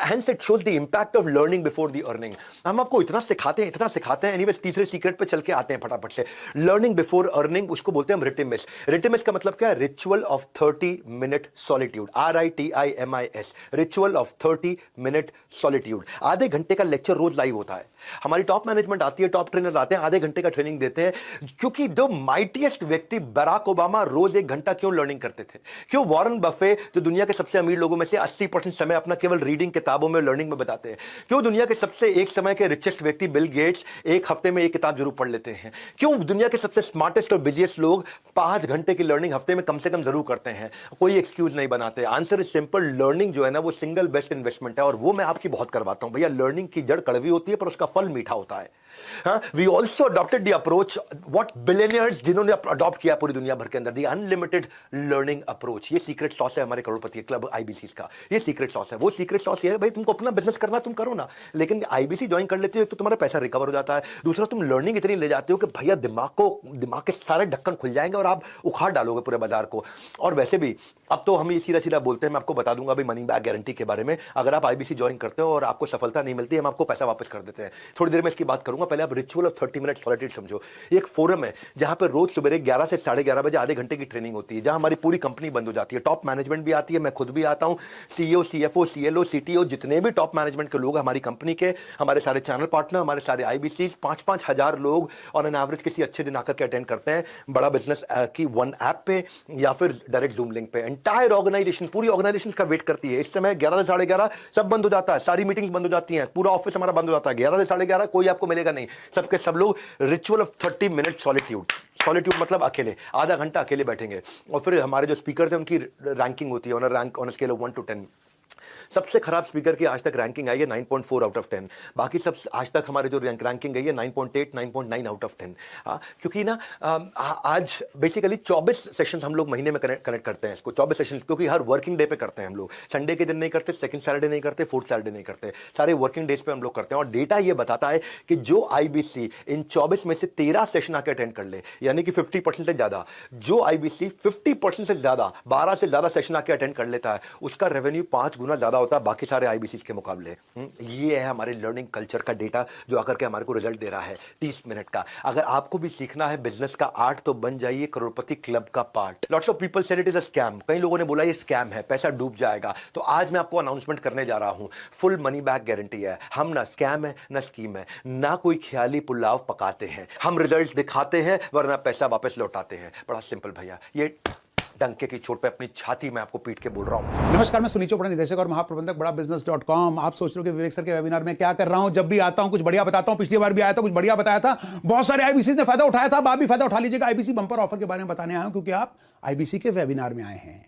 Hence it shows the impact of learning before the earning. हम आपको इतना सिखाते हैं एनीवेज तीसरे सीक्रेट पे चल के आते हैं फटाफट से। लर्निंग बिफोर अर्निंग, उसको बोलते हैं हम रिटिमिस। रिटिमिस का मतलब क्या है? Ritual of 30 minute solitude, RITIMIS, ritual of 30 minute solitude. आधे घंटे का लेक्चर रोज लाइव होता है। हमारी टॉप मैनेजमेंट आती है, टॉप ट्रेनर आते हैं, आधे घंटे का ट्रेनिंग देते हैं। क्योंकि जो माइटीएस्ट व्यक्ति बराक ओबामा रोज 1 घंटा क्यों लर्निंग करते थे? क्यों वॉरेन बफे जो दुनिया के सबसे अमीर लोगों में से 80% समय अपना केवल रीडिंग, किताबों में, लर्निंग में बताते हैं? क्यों दुनिया के सबसे एक समय के रिचेस्ट व्यक्ति बिल गेट्स 1 हफ्ते में 1 किताब जरूर पढ़ लेते हैं? क्यों दुनिया के सबसे स्मार्टेस्ट और बिजिएस्ट लोग 5 घंटे की लर्निंग हफ्ते में कम से कम जरूर करते हैं? कोई एक्सक्यूज नहीं बनाते। आंसर इज सिंपल, लर्निंग जो है ना वो सिंगल बेस्ट इन्वेस्टमेंट है, और वो मैं आपकी बहुत करवाता हूं भैया। लर्निंग की जड़ कड़वी होती है पर उसका फल मीठा होता है। We also adopted the approach what billionaires जिन्होंने अडॉप्ट किया पूरी दुनिया भर के अंदर, द अनलिमिटेड लर्निंग अप्रोच। ये सीक्रेट सॉस है हमारे करोड़पति क्लब आईबीसी का। ये सीक्रेट सॉस है। वो सीक्रेट सॉस ये है भाई, तुमको अपना बिजनेस करना तुम करो ना, लेकिन आईबीसी ज्वाइन कर लेते हो तो तुम्हारा पैसा रिकवर हो जाता है। दूसरा, तुम लर्निंग इतनी ले जाते हो कि भैया दिमाग के सारे ढक्कन खुल जाएंगे और आप उखाड़ डालोगे पूरे बाजार को। और वैसे भी अब तो हम ये सीधा सीधा बोलते हैं, मैं आपको बता दूंगा भाई मनी बैक गारंटी के बारे में। अगर आप आईबीसी ज्वाइन करते हो और आपको सफलता नहीं मिलती, हम आपको पैसा वापस कर देते हैं। थोड़ी देर में इसकी बात करूंगा। पहले आप रिचुअल ऑफ 30 मिनट सॉलिट्यूड समझो। एक फोरम है जहां पर रोज सुबह 11 से 11:30 बजे आधे घंटे की ट्रेनिंग होती है, जहां हमारी पूरी कंपनी बंद हो जाती है। टॉप मैनेजमेंट भी आती है, मैं खुद भी आता हूं, सीईओ, सीएफओ, सीएलओ, सीटीओ, जितने भी टॉप मैनेजमेंट के लोग हमारी कंपनी के, हमारे सारे चैनल पार्टनर, हमारे सारे आईबीसी, 5-5 हजार लोग ऑन एन एवरेज किसी अच्छे दिन आकर के अटेंड करते हैं। बड़ा बिजनेस की वन ऐप पे या फिर डायरेक्ट जूम लिंक पे। एंटायर ऑर्गेनाइजेशन, पूरी ऑर्गेनाइजेशन का वेट करती है। इस समय 11 से 11:30 सब बंद हो जाता है, सारी मीटिंग्स बंद हो जाती हैं, पूरा ऑफिस हमारा बंद हो जाता है। 11 से 11:30 कोई आपको मिलेगा नहीं, सबके सब लोग ritual of 30 minute solitude. Solitude मतलब अकेले, आधा घंटा अकेले बैठेंगे। और फिर हमारे जो स्पीकर हैं उनकी रैंकिंग होती है, ऑन स्केल ऑफ 1 to 10। सबसे खराब स्पीकर की आज तक रैंकिंग आई है 9.4 आउट ऑफ 10। बाकी सब आज तक हमारे जो रैंकिंग गई है 9.8, 9.9 आउट ऑफ 10। क्योंकि ना आज बेसिकली 24 सेशंस हम लोग महीने में कनेक्ट करते हैं इसको, 24 सेशंस, क्योंकि हर वर्किंग डे पे करते हैं हम लोग। संडे के दिन नहीं करते, सेकंड सैटरडे नहीं करते, फोर्थ सैटरडे नहीं करते, सारे वर्किंग डेज पे हम लोग करते हैं। और डेटा ये बताता है कि जो आईबीसी इन 24 में से 13 सेशन आके अटेंड कर ले, यानी कि 50% से ज्यादा, जो आईबीसी 50% से ज्यादा 12 से ज्यादा सेशन आके अटेंड कर लेता है, उसका रेवेन्यू 5 गुना ज्यादा होता है बाकी सारे आईबीसी के मुकाबले। ये है हमारे लर्निंग कल्चर का डेटा जो आकर के हमारे को रिजल्ट दे रहा है 30 मिनट का। अगर आपको भी सीखना है बिजनेस का आर्ट तो बन जाइए करोड़पति क्लब का part. Lots of people said it is a scam. कई लोगों ने बोला ये स्कैम है, पैसा डूब जाएगा। तो आज मैं आपको अनाउंसमेंट करने जा रहा हूं, फुल मनी बैक गारंटी है। हम ना स्कैम है ना स्कीम है, ना कोई ख्याली पुलाव पकाते हैं। हम रिजल्ट दिखाते हैं वरना पैसा वापस लौटाते हैं। बड़ा सिंपल भैया, ये डंके की चोट पे अपनी छाती में आपको पीट के बोल रहा हूं। नमस्कार, मैं सुनील चोपड़ा, निदेशक और महाप्रबंधक बड़ा business.com। आप सोच रहे हो कि विवेक सर के वेबिनार में क्या कर रहा हूं? जब भी आता हूं कुछ बढ़िया बताता हूं। पिछली बार भी आया था, कुछ बढ़िया बताया था, बहुत सारे आईबीसी ने फायदा उठाया था। आप भी फायदा उठा लीजिएगा। आईबीसी बंपर ऑफर के बारे में बताने आया हूं क्योंकि आप आईबीसी के वेबिनार में आए हैं।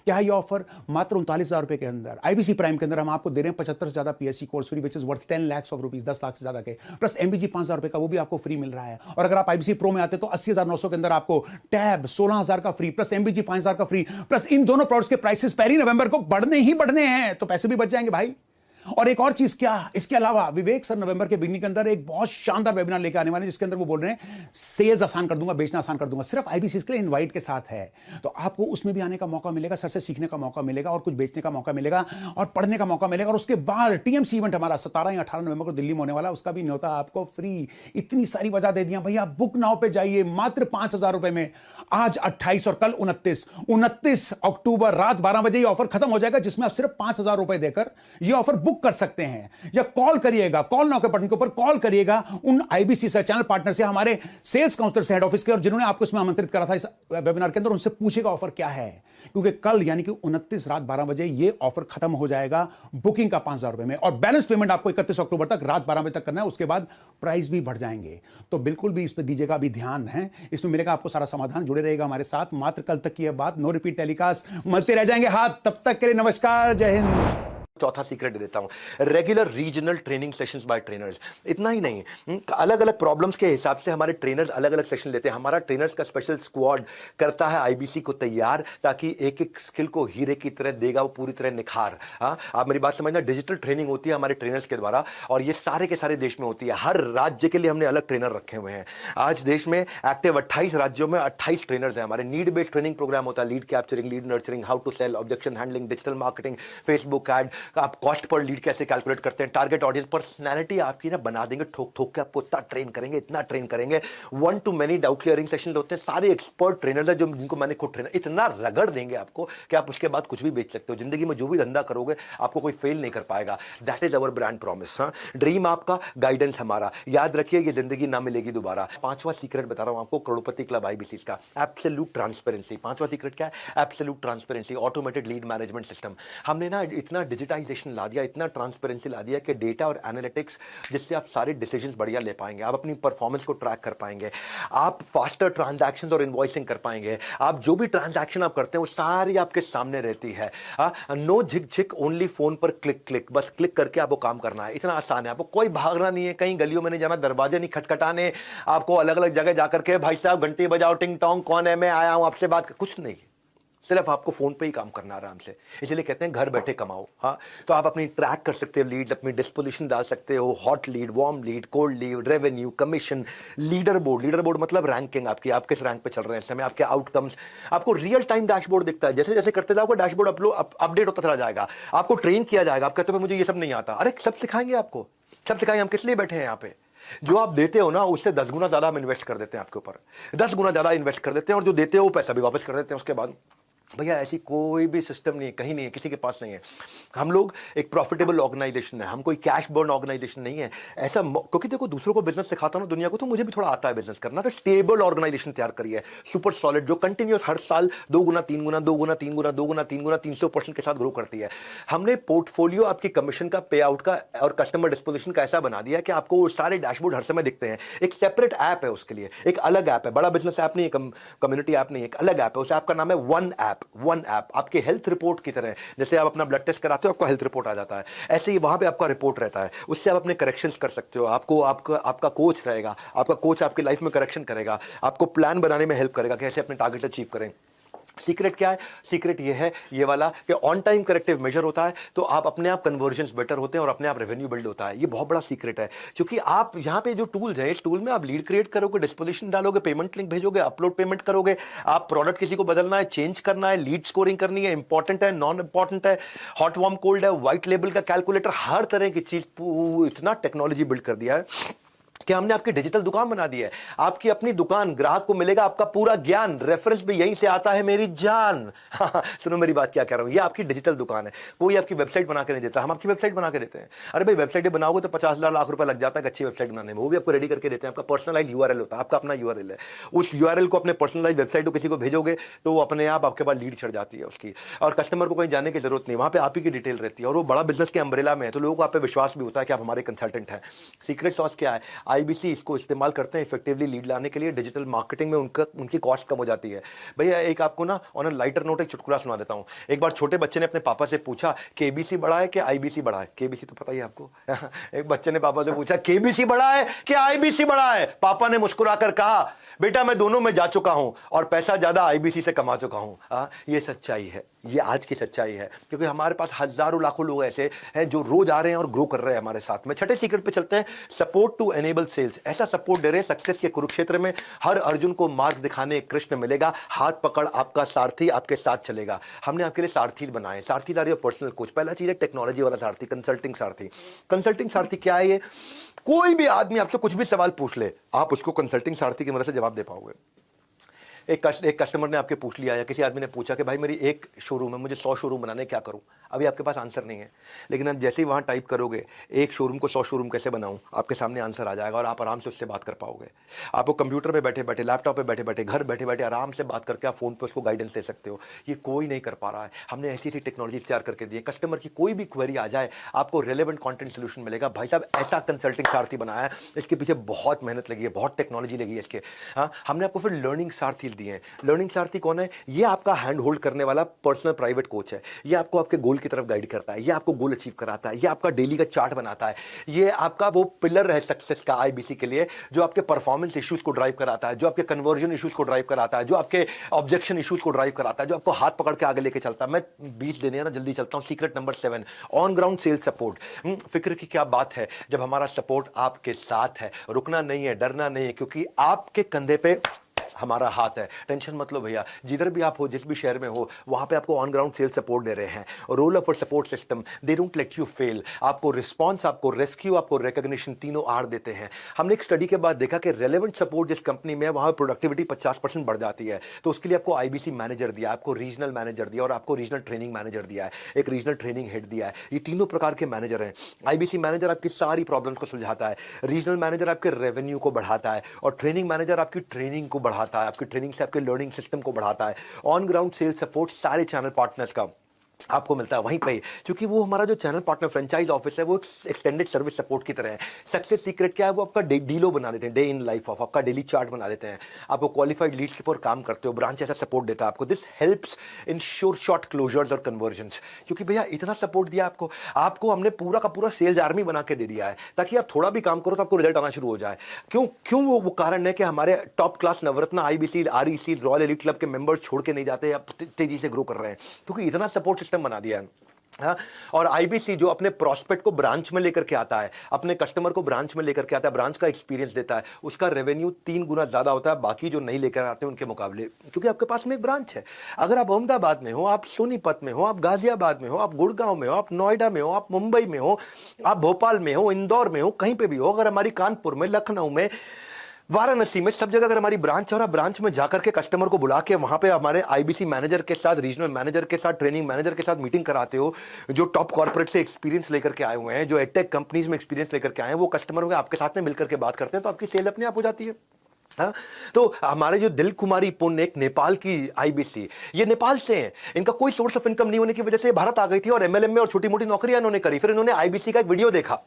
क्या है ये ऑफर? मात्र 39,000 रुपए के अंदर आईबीसी प्राइम के अंदर हम आपको दे रहे हैं 75 से ज्यादा PSC course free, which is worth 10 lakhs of rupees, 10 lakh से ज्यादा के, प्लस एमबीजी 5,000 रुपए का वो भी आपको फ्री मिल रहा है। और अगर आप आईबीसी प्रो में आते तो 80,900 के अंदर आपको टैब 16,000 का फ्री, प्लस एमबीजी 5,000 का फ्री, प्लस इन दोनों प्रोडक्ट्स के प्राइसेस पहली नवंबर को बढ़ने ही बढ़ने हैं, तो पैसे भी बच जाएंगे भाई। और एक और चीज क्या, इसके अलावा विवेक सर नवंबर के बिगनिंग के अंदर एक बहुत शानदार वेबिनार लेकर आने वाले हैं, जिसके अंदर वो बोल रहे हैं सेल्स आसान कर दूंगा, बेचना आसान कर दूंगा। सिर्फ आईबीसी के लिए इनवाइट के साथ है, तो आपको उसमें भी आने का मौका मिलेगा, सर से सीखने का मौका मिलेगा और कुछ बेचने का मौका मिलेगा और पढ़ने का मौका मिलेगा। और उसके बाद टीएमसी इवेंट हमारा 17 या 18 नवंबर को दिल्ली में होने वाला, उसका भी न्योता आपको फ्री। इतनी सारी वजह दे दिया भैया। बुक नाउ पे जाइए मात्र 5,000 रुपए में। आज 28 और कल 29 अक्टूबर रात 12 बजे ये ऑफर खत्म हो जाएगा, जिसमें आप सिर्फ 5,000 रुपए देकर ये ऑफर बुक कर सकते हैं। या कॉल करिएगा, कॉल नाउ के बटन के ऊपर कॉल करिएगा उन आईबीसी से, चैनल पार्टनर से, हमारे सेल्स काउंटर से, हेड ऑफिस के, और जिन्होंने आपको इसमें आमंत्रित करा था इस वेबिनार के अंदर, उनसे पूछेगा ऑफर क्या है। क्योंकि कल यानी कि 29 रात 12 बजे ये ऑफर खत्म हो जाएगा बुकिंग का 5,000 रुपए में, और बैलेंस पेमेंट आपको 31 अक्टूबर तक रात 12 बजे तक करना है। उसके बाद प्राइस भी बढ़ जाएंगे, तो बिल्कुल भी इस पर दीजिएगा अभी ध्यान है। इसमें मिलेगा आपको सारा समाधान। जुड़े रहेगा हमारे साथ। मात्र कल तक की है बात, नो रिपीट टेलीकास्ट, मलते रह जाएंगे हाथ। तब तक के लिए नमस्कार, जय हिंद। चौथा सीक्रेट दे देता हूं, regular regional training sessions bye trainers. इतना ही नहीं, अलग अलग प्रॉब्लम्स के हिसाब से हमारे ट्रेनर्स अलग अलग सेशन लेते हैं। हमारा ट्रेनर्स का स्पेशल स्क्वाड करता है आईबीसी को तैयार, ताकि एक एक स्किल को हीरे की तरह देगा वो पूरी तरह निखार। हाँ, आप मेरी बात समझना। डिजिटल ट्रेनिंग होती है हमारे ट्रेनर्स के द्वारा, और ये सारे के सारे देश में होती है। हर राज्य के लिए हमने अलग ट्रेनर रखे हुए हैं। आज देश में एक्टिव 28 राज्यों में 28 ट्रेनर्स हैं हमारे। नीड बेस्ड ट्रेनिंग प्रोग्राम होता है, lead capturing, lead nurturing, how to sell, objection handling, digital marketing, Facebook ad, आप कॉस्ट पर लीड कैसे कैलकुलेट करते हैं, टारगेट ऑडियंस, पर्सनैलिटी आपकी ना बना देंगे, ठोक ठोक के आपको इतना ट्रेन करेंगे। 1 to many doubt clearing session होते हैं, सारे एक्सपर्ट ट्रेनर है जो जिनको मैंने खुद ट्रेनर, इतना रगड़ देंगे आपको कि आप उसके बाद कुछ भी बेच सकते हो। जिंदगी में जो भी धंधा करोगे आपको कोई फेल नहीं कर पाएगा। That is our brand promise. हाँ, ड्रीम आपका, गाइडेंस हमारा। याद रखिए ये जिंदगी ना मिलेगी दोबारा। पांचवा सीक्रेट बता रहा हूं आपको करोड़पति क्लब आईबीसी का, एब्सोल्यूट ट्रांसपेरेंसी। पांचवा सीक्रेट क्या है? Absolute transparency, automated lead management system. हमने ना इतना डिजिटाइजेशन ला दिया, इतना ट्रांसपेरेंसी ला दिया कि डेटा और एनालिटिक्स, जिससे आप सारे डिसीजंस बढ़िया ले पाएंगे, आप अपनी परफॉर्मेंस को ट्रैक कर पाएंगे, आप फास्टर ट्रांजैक्शंस और इनवॉइसिंग कर पाएंगे, आप जो भी ट्रांजैक्शन आप करते हैं वो सारी आपके सामने रहती है। नो झिक झिक, ओनली फोन पर क्लिक क्लिक, बस क्लिक करके आपको काम करना है। इतना आसान है, आपको कोई भागना नहीं है, कहीं गलियों में नहीं जाना, दरवाजे नहीं खटखटाने, आपको अलग अलग जगह जाकर के भाई साहब घंटी बजाओ, टिंग टोंग, कौन है, मैं आया हूं आपसे बात, कुछ नहीं, सिर्फ आपको फोन पे ही काम करना आराम से। इसलिए कहते हैं घर बैठे कमाओ। हाँ, तो आप अपनी ट्रैक कर सकते हो लीड, अपनी डिस्पोजिशन डाल सकते हो, hot lead, warm lead, cold lead, revenue, commission, leader board. Leader board मतलब रैंकिंग आपकी, आप किस रैंक पे चल रहे हैं इस समय, आपके आउटकम्स, आपको रियल टाइम डैशबोर्ड दिखता है। जैसे जैसे करते जाओगे डैशबोर्ड अपडेट होता चला जाएगा, आपको ट्रेन किया जाएगा। आप कहते हो मुझे ये सब नहीं आता, अरे सब सिखाएंगे आपको, सब सिखाएंगे। हम किस लिए बैठे हैं यहाँ पे? जो आप देते हो ना उससे 10 गुना ज्यादा हम इन्वेस्ट कर देते हैं आपके ऊपर, 10 गुना ज्यादा इन्वेस्ट कर देते हैं, और जो देते हो वो पैसा भी वापस कर देते हैं उसके बाद। भैया ऐसी कोई भी सिस्टम नहीं है, कहीं नहीं है, किसी के पास नहीं है। हम लोग एक प्रॉफिटेबल ऑर्गेनाइजेशन है, हम कोई कैश बर्न ऑर्गेनाइजेशन नहीं है। ऐसा क्योंकि देखो दूसरों को बिजनेस सिखाता हूं दुनिया को, तो मुझे भी थोड़ा आता है बिजनेस करना। तो स्टेबल ऑर्गेनाइजेशन तैयार करिए, सुपर सॉलिड, जो कंटिन्यूस हर साल 2 गुना 3 गुना 2 गुना 3 गुना 2 गुना 3 गुना 300% के साथ ग्रो करती है। हमने पोर्टफोलियो आपकी कमीशन का, पे आउट का और कस्टमर डिस्पोजिशन का ऐसा बना दिया कि आपको सारे डैशबोर्ड हर समय दिखते हैं। एक सेपरेट ऐप है उसके लिए, एक अलग ऐप है, बड़ा बिजनेस ऐप नहीं है, कम्युनिटी ऐप नहीं है, एक अलग ऐप है। उस ऐप का नाम है वन ऐप। आपके हेल्थ रिपोर्ट की तरह, जैसे आप अपना ब्लड टेस्ट कराते हो आपको हेल्थ रिपोर्ट आ जाता है, ऐसे ही वहां पे आपका रिपोर्ट रहता है। उससे आप अपने करेक्शंस कर सकते हो। आपको आपका कोच रहेगा, आपका कोच आपकी लाइफ में करेक्शन करेगा, आपको प्लान बनाने में हेल्प करेगा, कैसे अपने टारगेट अचीव करें। सीक्रेट क्या है? सीक्रेट ये है, ये वाला कि ऑन टाइम करेक्टिव मेजर होता है, तो आप अपने आप कन्वर्जन्स बेटर होते हैं और अपने आप रेवेन्यू बिल्ड होता है। ये बहुत बड़ा सीक्रेट है, क्योंकि आप यहाँ पे जो टूल्स हैं, इस टूल में आप लीड क्रिएट करोगे, डिस्पोजिशन डालोगे, पेमेंट लिंक भेजोगे, अपलोड पेमेंट करोगे, आप प्रोडक्ट किसी को बदलना है, चेंज करना है, लीड स्कोरिंग करनी है, इंपॉर्टेंट है, नॉन इंपॉर्टेंट है, हॉट वार्म कोल्ड है, व्हाइट लेबल का कैलकुलेटर, हर तरह की चीज, इतना टेक्नोलॉजी बिल्ड कर दिया है कि हमने आपकी डिजिटल दुकान बना दी है। आपकी अपनी दुकान, ग्राहक को मिलेगा आपका पूरा ज्ञान, रेफरेंस भी यहीं से आता है मेरी जान। सुनो मेरी बात क्या कह रहा हूं, ये आपकी डिजिटल दुकान है। कोई आपकी वेबसाइट बना के नहीं देता, हम आपकी वेबसाइट बना के देते हैं। अरे भाई वेबसाइट बनाओगे तो 50,000 लाख रुपए लग जाता है अच्छी वेबसाइट बनाने में, वो भी आपको रेडी करके देते हैं। आपका पर्सनलाइज यूआरएल होता है, आपका अपना यूआरएल है। उस यूआरएल को अपने पर्सनलाइज वेबसाइट को किसी को भेजोगे तो वो अपने आप आपके पास लीड चढ़ जाती है उसकी, और कस्टमर को कहीं जाने की जरूरत नहीं, वहां पे आप ही की डिटेल रहती है, और वो बड़ा बिजनेस के अम्ब्रेला में है, तो लोगों को आप पे विश्वास भी होता है कि आप हमारे कंसल्टेंट हैं। सीक्रेट सॉस क्या है? आईबीसी इसको इस्तेमाल करते हैं इफेक्टिवली लीड लाने के लिए। डिजिटल मार्केटिंग में उनकी कॉस्ट कम हो जाती है। भैया एक आपको ना ऑन अ लाइटर नोट एक चुटकुला सुना देता हूं। एक बार छोटे बच्चे ने अपने पापा से पूछा केबीसी बड़ा है कि आईबीसी बड़ा है? केबीसी तो पता ही है आपको। एक बच्चे ने पापा से पूछा केबीसी बड़ा है कि आईबीसी बड़ा है? पापा ने मुस्कुराकर कहा बेटा मैं दोनों में जा चुका हूं और पैसा ज्यादा आईबीसी से कमा चुका हूं। ये सच्चाई है, ये आज की सच्चाई है, क्योंकि हमारे पास हजारों लाखों लोग ऐसे हैं जो रोज आ रहे हैं और ग्रो कर रहे हैं हमारे साथ में। छठे सीक्रेट पे चलते हैं, सपोर्ट टू एनेबल सेल्स। ऐसा सपोर्ट दे रहे हैं सक्सेस के कुरुक्षेत्र में, हर अर्जुन को मार्ग दिखाने एक कृष्ण मिलेगा, हाथ पकड़ आपका सारथी आपके साथ चलेगा। हमने आपके लिए सारथी बनाए, सारथी आर योर पर्सनल कोच। पहला चीज है टेक्नोलॉजी वाला सारथी, कंसल्टिंग सारथी। कंसल्टिंग सारथी क्या है? ये कोई भी आदमी आपसे कुछ भी सवाल पूछ ले, आप उसको कंसल्टिंग सारथी की मदद से जवाब दे पाओगे। एक कस्टमर ने आपके पूछ लिया, या किसी आदमी ने पूछा कि भाई मेरी एक शोरूम है, मुझे 100 शोरूम बनाने, क्या करूं? अभी आपके पास आंसर नहीं है, लेकिन आप जैसे ही वहां टाइप करोगे एक शोरूम को 100 शोरूम कैसे बनाऊं, आपके सामने आंसर आ जाएगा और आप आराम से उससे बात कर पाओगे। आपको कंप्यूटर पे बैठे बैठे, लैपटॉप पे बैठे बैठे, घर बैठे बैठे आराम से बात करके आप फोन पे उसको गाइडेंस दे सकते हो। ये कोई नहीं कर पा रहा है, हमने ऐसी ऐसी टेक्नोलॉजी तैयार करके दी है। कस्टमर की कोई भी क्वेरी आ जाए आपको रेलेवेंट कॉन्टेंट सोल्यूशन मिलेगा। भाई साहब ऐसा कंसल्टिंग सारथी बनाया है, इसके पीछे बहुत मेहनत लगी है, बहुत टेक्नोलॉजी लगी है इसके। हाँ, हमने आपको फिर लर्निंग सारथी दिए हैं। लर्निंग सारथी कौन है? ये आपका हैंड होल्ड करने वाला पर्सनल प्राइवेट कोच है। ये आपको आपके गोल की तरफ गाइड करता है, ये आपको गोल अचीव कराता है, ये आपका डेली का चार्ट बनाता है, ये आपका वो पिलर है सक्सेस का आईबीसी के लिए, जो आपके परफॉर्मेंस इश्यूज को ड्राइव कराता है, जो आपके कन्वर्जन इश्यूज को ड्राइव कराता है, जो आपके ऑब्जेक्शन इश्यूज को ड्राइव कराता है, जो आपको हाथ पकड़ के आगे लेके चलता है। मैं 20 देने ना जल्दी चलता हूं। Secret number 7, on ground sales support. फिक्र की क्या बात है जब हमारा सपोर्ट आपके साथ है। रुकना नहीं है, डरना नहीं है, क्योंकि आपके कंधे पे हमारा हाथ है, टेंशन मत लो भैया, जिधर भी आप हो, जिस भी शहर में हो, वहां पे आपको ऑन ग्राउंड सेल्स सपोर्ट दे रहे हैं। Role of support system, they don't let you fail, आपको रिस्पॉन्स, आपको रेस्क्यू, आपको रिकॉग्निशन, तीनों आर देते हैं। हमने एक स्टडी के बाद देखा कि रेलेवेंट सपोर्ट जिस कंपनी में है वहां प्रोडक्टिविटी 50% बढ़ जाती है। तो उसके लिए आपको आईबीसी मैनेजर दिया, आपको रीजनल मैनेजर दिया और आपको रीजनल ट्रेनिंग मैनेजर दिया है, एक रीजनल ट्रेनिंग हेड दिया है। ये तीनों प्रकार के मैनेजर हैं। आईबीसी मैनेजर आपकी सारी प्रॉब्लम्स को सुलझाता है, रीजनल मैनेजर आपके रेवेन्यू को बढ़ाता है और ट्रेनिंग मैनेजर आपकी ट्रेनिंग को बढ़ाता है, आपकी ट्रेनिंग से आपके लर्निंग सिस्टम को बढ़ाता है। ऑन ग्राउंड सेल्स सपोर्ट सारे चैनल पार्टनर्स का आपको मिलता है वहीं पे, क्योंकि वो हमारा जो चैनल पार्टनर फ्रेंचाइज ऑफिस है वो एक्सटेंडेड सर्विस सपोर्ट की तरह है। सक्सेस सीक्रेट क्या है, वो आपका डीलो बना देते हैं, डे इन लाइफ ऑफ, आपका डेली चार्ट बना देते हैं, आपको क्वालिफाइड लीड्स के ऊपर काम करते हो, ब्रांच ऐसा सपोर्ट देता है आपको। This helps in short closures और कन्वर्जन्स, क्योंकि भैया इतना सपोर्ट दिया आपको, आपको हमने पूरा का पूरा सेल्स आर्मी बना के दे दिया है ताकि आप थोड़ा भी काम करो तो आपको रिजल्ट आना शुरू हो जाए। क्यों क्यों वो कारण है कि हमारे top class Navratna, IBC, REC, royal elite club के मेंबर्स छोड़ के नहीं जाते, आप तेजी से ग्रो कर रहे हैं, क्योंकि इतना सपोर्ट सिस्टम बना दिया है। हाँ, और आईबीसी जो अपने प्रोस्पेक्ट को ब्रांच में लेकर के आता है, अपने कस्टमर को ब्रांच में लेकर के आता है, ब्रांच का एक्सपीरियंस देता है, उसका रेवेन्यू 3 गुना ज्यादा होता है बाकी जो नहीं लेकर आते हैं उनके मुकाबले, क्योंकि आपके पास में एक ब्रांच है। अगर आप अहमदाबाद में हो, आप सोनीपत में हो, आप गाजियाबाद में हो, आप गुड़गांव में हो, आप नोएडा में हो, आप मुंबई में हो, आप भोपाल में हो, इंदौर में हो, कहीं पे भी हो, अगर हमारी कानपुर में, लखनऊ में, वाराणसी में, सब जगह अगर हमारी ब्रांच है और आप ब्रांच में जाकर के कस्टमर को बुला के वहां पे हमारे आईबीसी मैनेजर के साथ, रीजनल मैनेजर के साथ, ट्रेनिंग मैनेजर के साथ मीटिंग कराते हो, जो टॉप कॉर्पोरेट से एक्सपीरियंस लेकर के आए हुए हैं, जो एडटेक कंपनीज में एक्सपीरियंस लेकर के आए हैं, वो कस्टमर में आपके साथ में मिलकर के बात करते हैं, तो आपकी सेल अपने आप हो जाती है। हाँ, तो हमारे जो दिल कुमारी पुण्य, एक नेपाल की आईबीसी, ये नेपाल से हैं, इनका कोई सोर्स ऑफ इनकम नहीं होने की वजह से भारत आ गई थी और एमएलएम में और छोटी मोटी नौकरियां इन्होंने करी। फिर इन्होंने आईबीसी का एक वीडियो देखा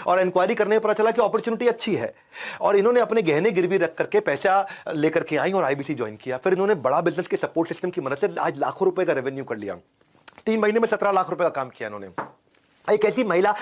और इंक्वायरी करने पर पता चला कि अपॉर्चुनिटी अच्छी है, और इन्होंने अपने गहने गिरवी रख करके पैसा लेकर के आई और आईबीसी ज्वाइन किया। फिर इन्होंने बड़ा बिजनेस के सपोर्ट सिस्टम की मदद से आज लाखों रुपए का रेवेन्यू कर लिया। 3 महीने में 17 लाख रुपए का काम किया इन्होंने। एक ऐसी महिला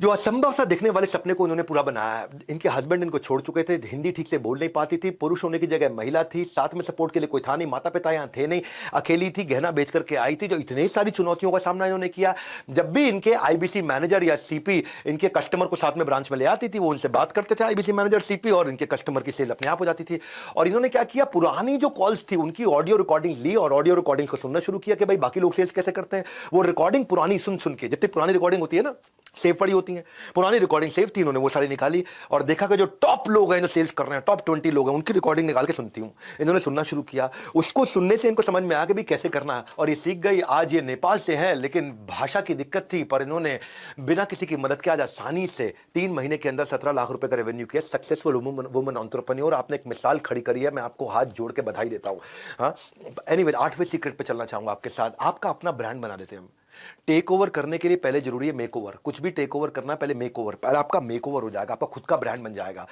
जो असंभव सा दिखने वाले सपने को उन्होंने पूरा बनाया है। इनके हस्बैंड इनको छोड़ चुके थे, हिंदी ठीक से बोल नहीं पाती थी, पुरुष होने की जगह महिला थी, साथ में सपोर्ट के लिए कोई था नहीं, माता पिता यहाँ थे नहीं, अकेली थी, गहना बेच करके आई थी। जो इतनी सारी चुनौतियों का सामना इन्होंने किया, जब भी इनके आईबीसी मैनेजर या सीपी इनके कस्टमर को साथ में ब्रांच में ले आती थी, वो उनसे बात करते थे आईबीसी मैनेजर सीपी, और इनके कस्टमर की सेल अपने आप हो जाती थी। और इन्होंने क्या किया, पुरानी जो कॉल्स थी उनकी ऑडियो रिकॉर्डिंग ली और ऑडियो रिकॉर्डिंग को सुनना शुरू किया कि भाई बाकी लोग सेल्स कैसे करते हैं। वो रिकॉर्डिंग पुरानी सुन सुन के, जितनी पुरानी रिकॉर्डिंग होती है ना, सेव पड़ी होती है, पुरानी रिकॉर्डिंग सेव थी, इन्होंने वो सारी निकाली और देखा कि जो टॉप लोग हैं जो सेल्स कर रहे हैं, टॉप 20 लोग हैं, उनकी रिकॉर्डिंग निकाल के सुनती हूं। इन्होंने सुनना शुरू किया, उसको सुनने से इनको समझ में आया कि भी कैसे करना है, और ये सीख गई। आज ये नेपाल से हैं, लेकिन भाषा की दिक्कत थी, पर इन्होंने बिना किसी की मदद के आज आसानी से 3 महीने के अंदर 17 लाख रुपए का रेवेन्यू किया। सक्सेसफुल वुमन एंटरप्रेन्योर, आपने एक मिसाल खड़ी करी है, मैं आपको हाथ जोड़ के बधाई देता हूं। हाँ, एनीवे 8वें सीक्रेट पे चलना चाहूंगा आपके साथ। आपका अपना ब्रांड बना देते हैं हम। टेक ओवर करने के लिए पहले जरूरी है मेक ओवर। कुछ भी टेक ओवर करना है, पहले मेक ओवर, पहले आपका मेक ओवर हो जाएगा, आपका खुद का ब्रांड बन जाएगा।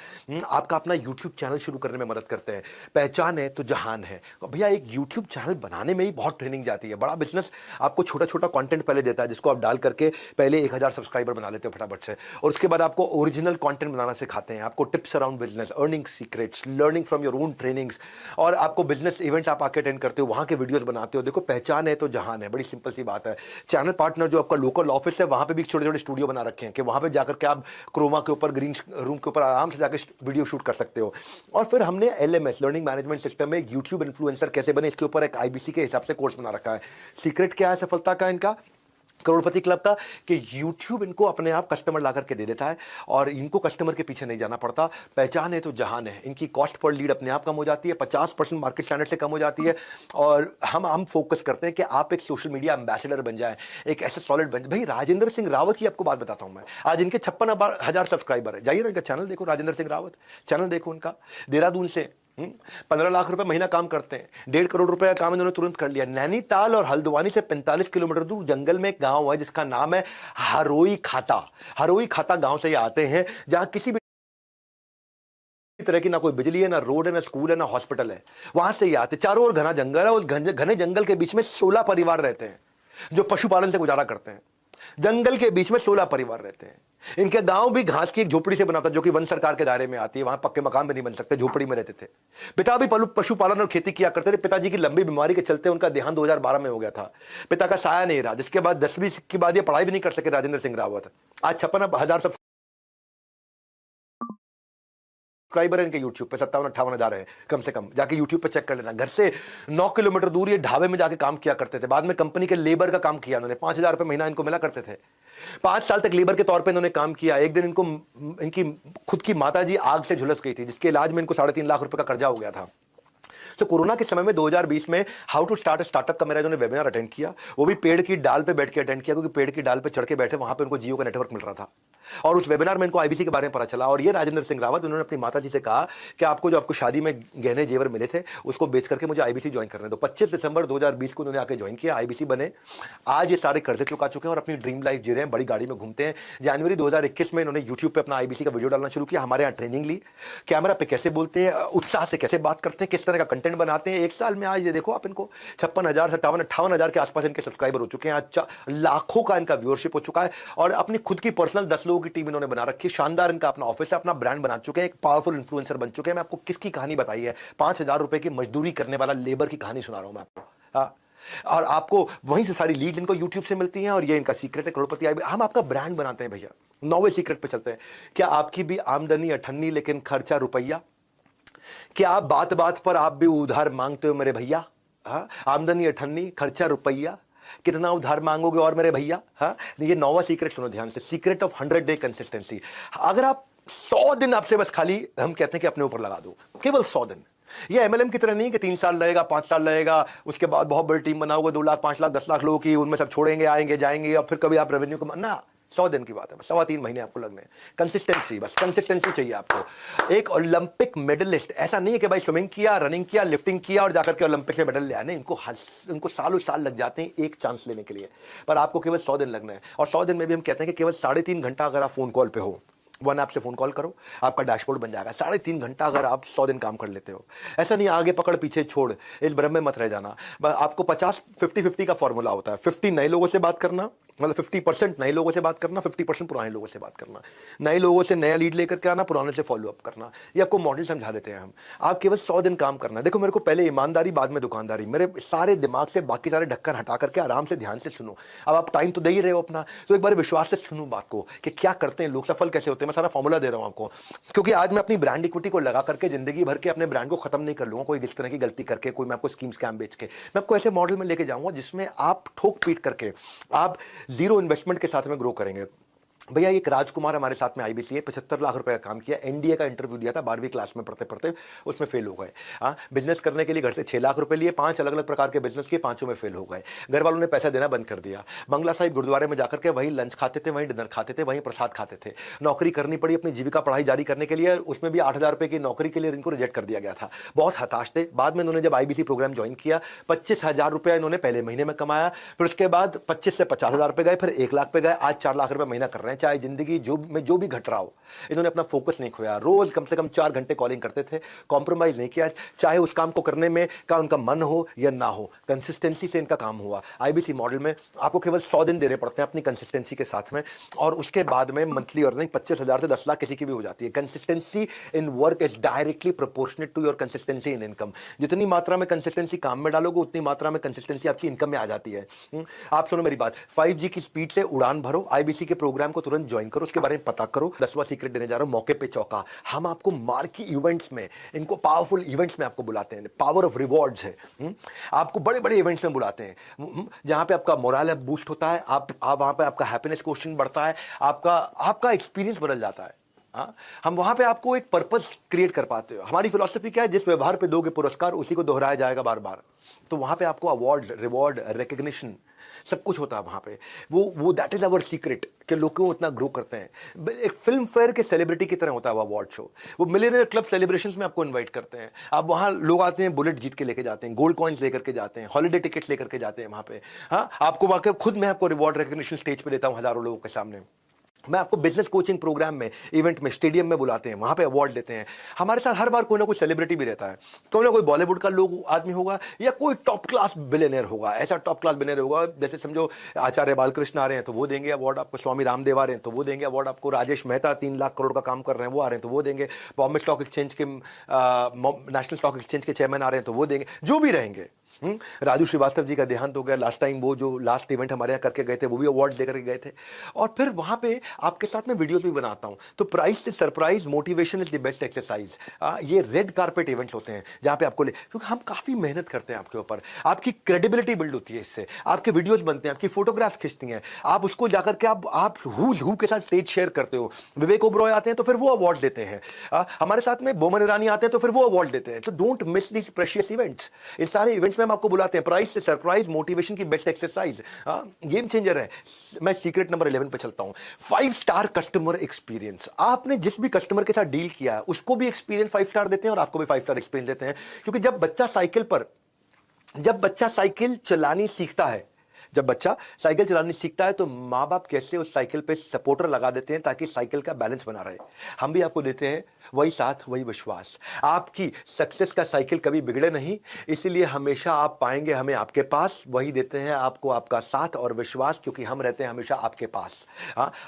आपका अपना यूट्यूब चैनल शुरू करने में मदद करते हैं। पहचान है तो जहान है। भैया एक यूट्यूब चैनल बनाने में ही बहुत ट्रेनिंग जाती है। बड़ा बिजनेस आपको छोटा छोटा कंटेंट पहले देता है, जिसको आप डाल करके पहले 1000 सब्सक्राइबर बना लेते हो फटाफट से, और उसके बाद आपको ओरिजिनल कंटेंट बनाना सिखाते हैं, आपको tips around business, earning secrets, learning from your own trainings, और आपको बिजनेस इवेंट आप आके अटेंड करते हो, वहां के वीडियोस बनाते हो। देखो पहचान है तो जहान है, बड़ी सिंपल सी बात है। चैनल पार्टनर जो आपका लोकल ऑफिस है, वहां पे भी छोटे छोटे स्टूडियो बना रखे हैं कि वहां पे जाकर के आप क्रोमा के ऊपर, ग्रीन रूम के ऊपर आराम से जाकर वीडियो शूट कर सकते हो। और फिर हमने एलएमएस, लर्निंग मैनेजमेंट सिस्टम में यूट्यूब इन्फ्लुएंसर कैसे बने, इसके ऊपर एक आईबीसी के हिसाब से कोर्स बना रखा है। सीक्रेट क्या है सफलता का इनका, करोड़पति क्लब का, कि YouTube इनको अपने आप कस्टमर ला करके दे देता है और इनको कस्टमर के पीछे नहीं जाना पड़ता। पहचान है तो जहान है। इनकी कॉस्ट पर लीड अपने आप कम हो जाती है, 50% मार्केट स्टैंडर्ड से कम हो जाती है। और हम फोकस करते हैं कि आप एक सोशल मीडिया एम्बेसडर बन जाए, एक ऐसे सॉलिड बन। भाई राजेंद्र सिंह रावत की आपको बात बताता हूं मैं, आज इनके 56,000 सब्सक्राइबर है। जाइए ना इनका चैनल देखो, राजेंद्र सिंह रावत चैनल देखो उनका, देहरादून से 15 लाख रुपए महीना काम करते हैं, 1.5 करोड़ रुपए का काम इन्होंने तुरंत कर लिया। नैनीताल और हल्द्वानी से 45 किलोमीटर दूर जंगल में एक गांव है जिसका नाम है हरोई खाता। हरोई खाता गांव से ये आते हैं, जहां किसी भी तरह की ना कोई बिजली है, ना रोड है, ना स्कूल है, ना हॉस्पिटल है। वहां से ये आते, चारों ओर घना जंगल है, और घने जंगल के बीच में 16 परिवार रहते हैं जो पशुपालन से गुजारा करते हैं। जंगल के बीच में 16 परिवार रहते हैं। इनके गांव भी घास की एक झोपड़ी से बना था, जो कि वन सरकार के दायरे में आती है। वहां पक्के मकान भी नहीं बन सकते, झोपड़ी में रहते थे। पिता भी पशुपालन और खेती किया करते थे। पिताजी की लंबी बीमारी के चलते उनका देहांत 2012 में हो गया था। पिता का साया नहीं रहा, जिसके बाद 10वीं के बाद ये पढ़ाई भी नहीं कर सके राजेंद्र सिंह रावत। आज 56,000 सब्सक्राइबर है इनके यूट्यूब पे 57-58 हज़ार है कम से कम, जाके यूट्यूब पे चेक कर लेना। घर से 9 किलोमीटर दूर ये ढाबे में जाके काम किया करते थे, बाद में कंपनी के लेबर का काम किया उन्होंने, 5,000 रुपये महीना इनको मिला करते थे। 5 साल तक लेबर के तौर पे इन्होंने काम किया। एक दिन इनको इनकी खुद की माताजी आग से झुलस गई थी, जिसके इलाज में इनको 3.5 लाख रुपए का कर्जा हो गया था। तो कोरोना के समय में 2020 में हाउ टू स्टार्ट स्टार्टअप का मेरा इन्होंने वेबिनार अटेंड किया, वो भी पेड़ की डाल पे बैठ के अटेंड किया, क्योंकि पेड़ की डाल पे चढ़ के बैठे वहां पे उनको जियो का नेटवर्क मिल रहा था। और उस वेबिनार में इनको आईबीसी के बारे में पता चला। और ये राजेंद्र सिंह रावत उन्होंने अपनी माताजी से कहा कि आपको शादी में गहने जेवर मिले थे उसको बेच करके मुझे आईबीसी ज्वाइन करने दो। 25 दिसंबर 2020 को उन्होंने आके ज्वाइन किया, आईबीसी बने। आज ये सारे कर्जे चुका चुके हैं और अपनी ड्रीम लाइफ जी रहे हैं, बड़ी गाड़ी में घूमते हैं। जनवरी 2021 में इन्होंने यूट्यूब पे अपना आईबीसी का वीडियो डालना शुरू किया, हमारे यहाँ ट्रेनिंग ली, कैमरा पे कैसे बोलते हैं, उत्साह से कैसे बात करते हैं, किस तरह का कंटेंट बनाते हैं। 1 साल में आज ये देखो आप, इनको 56,000 58,000 के आसपास इनके सब्सक्राइबर हो चुके हैं। आज लाखों का इनका व्यूअरशिप हो चुका है और अपनी खुद की पर्सनल 10 लोगों की टीम इन्होंने बना रखी है। शानदार इनका अपना ऑफिस है, अपना ब्रांड बना चुके हैं, एक पावरफुल इन्फ्लुएंसर बन चुके हैं। मैं आपको किसकी कहानी बताई है? 5,000 रुपए की मजदूरी करने वाला लेबर की कहानी सुना रहा हूं मैं आपको। हाँ, और आपको वहीं से सारी लीड इनको यूट्यूब से मिलती हैं और ये इनका सीक्रेट है करोड़पति। हम आपका ब्रांड बनाते हैं भैया। 9वें सीक्रेट पे चलते हैं। क्या आपकी भी आमदनी अठन्नी लेकिन खर्चा रुपया? क्या आप बात बात पर आप भी उधार मांगते हो मेरे भैया? हाँ, आमदनी अठन्नी खर्चा रुपया, कितना उधार मांगोगे और मेरे भैया? हाँ, ये 9वां सीक्रेट सुनो ध्यान से, सीक्रेट ऑफ 100 डे कंसिस्टेंसी। अगर आप 100 दिन आपसे बस खाली हम कहते हैं कि अपने ऊपर लगा दो, केवल 100 दिन। ये एमएलएम की तरह नहीं कि 3 साल लगेगा, 5 साल लगेगा, उसके बाद बहुत बड़ी टीम बनाओगे, 2 लाख 5 लाख 10 लाख लोगों की, उनमें सब छोड़ेंगे आएंगे जाएंगे और फिर कभी आप रेवेन्यू को ना। 100 दिन की बात है, 3.25 महीने आपको लगने हैं। कंसिस्टेंसी, बस कंसिस्टेंसी चाहिए आपको। एक ओलंपिक मेडलिस्ट ऐसा नहीं है कि भाई स्विमिंग किया, रनिंग किया, लिफ्टिंग किया और जाकर के ओलंपिक से मेडल ले आने। इनको सालों साल लग जाते हैं एक चांस लेने के लिए, पर आपको केवल 100 दिन लगना है। और 100 दिन में भी हम कहते हैं कि केवल 3.5 घंटा अगर आप फोन कॉल पे हो, वन ऐप से फोन कॉल करो, आपका डैशबोर्ड बन जाएगा। 3.5 घंटा अगर आप 100 दिन काम कर लेते हो, ऐसा नहीं आगे पकड़ पीछे छोड़, इस भ्रम में मत रह जाना। आपको 50-50 का फॉर्मूला होता है। 50 नए लोगों से बात करना, मतलब 50% नए लोगों से बात करना, 50% पुराने लोगों से बात करना। नए लोगों से नया लीड लेकर के आना, पुराने से फॉलो अप करना। ये आपको मॉडल समझा देते हैं हम। आप केवल 100 दिन काम करना। देखो, मेरे को पहले ईमानदारी, बाद में दुकानदारी। मेरे सारे दिमाग से बाकी सारे ढक्कन हटा करके आराम से ध्यान से सुनो। अब आप टाइम तो दे ही रहे हो अपना, तो एक बार विश्वास से सुनो बात को कि क्या करते हैं लोग, सफल कैसे होते हैं। मैं सारा फॉर्मूला दे रहा हूं आपको, क्योंकि आज मैं अपनी ब्रांड इक्विटी को लगा करके जिंदगी भर के अपने ब्रांड को खत्म नहीं कर लूंगा कोई इस तरह की गलती करके, कोई मैं आपको स्कीम स्कैम बेच के। मैं आपको ऐसे मॉडल में लेके जाऊंगा जिसमें आप ठोक पीट करके आप जीरो इन्वेस्टमेंट के साथ में ग्रो करेंगे। भैया एक राजकुमार हमारे साथ में आईबीसी है, 75 लाख रुपए का काम किया, एनडीए का इंटरव्यू दिया था, 12वीं क्लास में पढ़ते पढ़ते उसमें फेल हो गए। हाँ, बिजनेस करने के लिए घर से 6 लाख रुपए लिए, 5 अलग अलग प्रकार के बिजनेस किए, 5 में फेल हो गए। घर वालों ने पैसा देना बंद कर दिया। बंगला साहिब गुरुद्वारे में जाकर के वहीं लंच खाते थे, वहीं डिनर खाते थे, वहीं प्रसाद खाते थे। नौकरी करनी पड़ी अपनी जीविका पढ़ाई जारी करने के लिए, उसमें भी 8,000 रुपए की नौकरी के लिए इनको रिजेक्ट कर दिया गया था। बहुत हताश थे। बाद में इन्होंने जब आईबीसी प्रोग्राम ज्वाइन किया, 25,000 रुपया इन्होंने पहले महीने में कमाया, फिर उसके बाद 25 से 50,000 रुपए गए, फिर 1 लाख पे गए, आज 4 लाख रुपए महीना कर रहे हैं। चाहे जिंदगी जो भी घट रहा हो, इन्होंने अपना फोकस नहीं खोया। रोज कम से कम 4 घंटे कॉलिंग करते थे, कॉम्प्रोमाइज नहीं किया, चाहे उस काम को करने में का उनका मन हो या ना हो। कंसिस्टेंसी से इनका काम हुआ। आईबीसी मॉडल में आपको केवल 100 दिन देने पड़ते हैं अपनी कंसिस्टेंसी के साथ में, और उसके बाद में मंथली अर्निंग 25,000 से 10 लाख किसी की भी हो जाती है। Consistency in work is directly proportionate to your consistency in income. जितनी मात्रा में कंसिस्टेंसी काम में डालोगे, उतनी मात्रा में कंसिस्टेंसी आपकी इनकम में आ जाती है। आप सुनो मेरी बात, 5G की स्पीड से उड़ान भरो। आईबीसी के प्रोग्राम को तुरंत ज्वाइन करो, उसके बारे में पता करो। 10वां सीक्रेट देने जा रहा हूं, मौके पे चौका। हम आपको मार्की इवेंट्स में, इनको पावरफुल इवेंट्स में आपको बुलाते हैं। पावर ऑफ रिवॉर्ड्स है। आपको बड़े बड़े इवेंट्स में बुलाते हैं, जहां पे आपका मोरल बूस्ट होता है, आप वहां पे आपका हैप्पीनेस क्वोशिएंट बढ़ता है, आपका एक्सपीरियंस बदल जाता है। हाँ, हम वहां पे आपको एक पर्पस क्रिएट कर पाते हो। हमारी फिलॉसफी क्या है? जिस व्यवहार पे दोगे पुरस्कार, उसी को दोहराया जाएगा बार बार। तो वहां पे आपको अवार्ड, रिवॉर्ड, रिकग्निशन सब कुछ होता है वहां पे। वो दैट इज अवर सीक्रेट कि लोग क्यों इतना ग्रो करते हैं। एक फिल्म फेयर के सेलिब्रिटी की तरह होता है वो अवार्ड शो। वो मिलियनेयर क्लब सेलिब्रेशंस में आपको इनवाइट करते हैं। अब वहां लोग आते हैं, बुलेट जीत के लेके जाते हैं, गोल्ड कॉइन्स लेकर के जाते हैं, हॉलिडे टिकट्स लेकर के जाते हैं वहां पे। हाँ, आपको वहां खुद मैं आपको रिवॉर्ड रिकग्निशन स्टेज पे देता हूं हजारों लोगों के सामने। मैं आपको बिजनेस कोचिंग प्रोग्राम में, इवेंट में, स्टेडियम में बुलाते हैं, वहां पे अवार्ड देते हैं। हमारे साथ हर बार कोई ना कोई सेलिब्रिटी भी रहता है। कोई ना कोई बॉलीवुड का लोग आदमी होगा या कोई टॉप क्लास बिलियनर होगा। ऐसा टॉप क्लास बिलियनर होगा, जैसे समझो आचार्य बालकृष्ण आ रहे हैं तो वो देंगे अवार्ड आपको, स्वामी रामदेव आ रहे हैं तो वो देंगे अवार्ड आपको, राजेश मेहता 3 लाख करोड़ का काम कर रहे हैं वो आ रहे हैं तो वो देंगे, बॉम्बे स्टॉक एक्सचेंज के नेशनल स्टॉक एक्सचेंज के चेयरमैन आ रहे हैं तो वो देंगे, जो भी रहेंगे। राजू श्रीवास्तव जी का देहांत हो गया लास्ट टाइम, वो जो लास्ट इवेंट हमारे यहाँ करके गए थे वो भी अवार्ड लेकर के गए थे। और फिर वहाँ पे आपके साथ में वीडियोस भी बनाता हूँ। तो प्राइस से surprise, motivation is the best exercise. ये रेड कारपेट इवेंट्स होते हैं जहाँ पे आपको क्योंकि हम काफ़ी मेहनत करते हैं आपके ऊपर, आपकी क्रेडिबिलिटी बिल्ड होती है इससे, आपके वीडियोज बनते हैं, आपकी फोटोग्राफ खींचती हैं, आप उसको जाकर के आप हु के साथ स्टेज शेयर करते हो। विवेक ओबरॉय आते हैं तो फिर वो अवार्ड देते हैं, हमारे साथ में बोमन ईरानी आते हैं तो फिर वो अवार्ड देते हैं। तो don't miss this precious events. इन सारे इवेंट्स में हम आपको बुलाते हैं, प्राइस से सरप्राइज, मोटिवेशन की बेस्ट एक्सरसाइज, गेम चेंजर है। मैं सीक्रेट नंबर 11 पे चलता हूं, 5 स्टार कस्टमर एक्सपीरियंस। आपने जिस भी कस्टमर के साथ डील किया है उसको भी एक्सपीरियंस 5 स्टार देते हैं और आपको भी 5 स्टार एक्सपीरियंस देते हैं। क्योंकि जब बच्चा साइकिल चलानी सीखता है, जब बच्चा साइकिल चलानी सीखता है तो माँ बाप कैसे उस साइकिल पे सपोर्टर लगा देते हैं ताकि साइकिल का बैलेंस बना रहे। हम भी आपको देते हैं वही साथ, वही विश्वास। आपकी सक्सेस का साइकिल कभी बिगड़े नहीं, इसलिए हमेशा आप पाएंगे हमें आपके पास। वही देते हैं आपको आपका साथ और विश्वास, क्योंकि हम रहते हैं हमेशा आपके पास।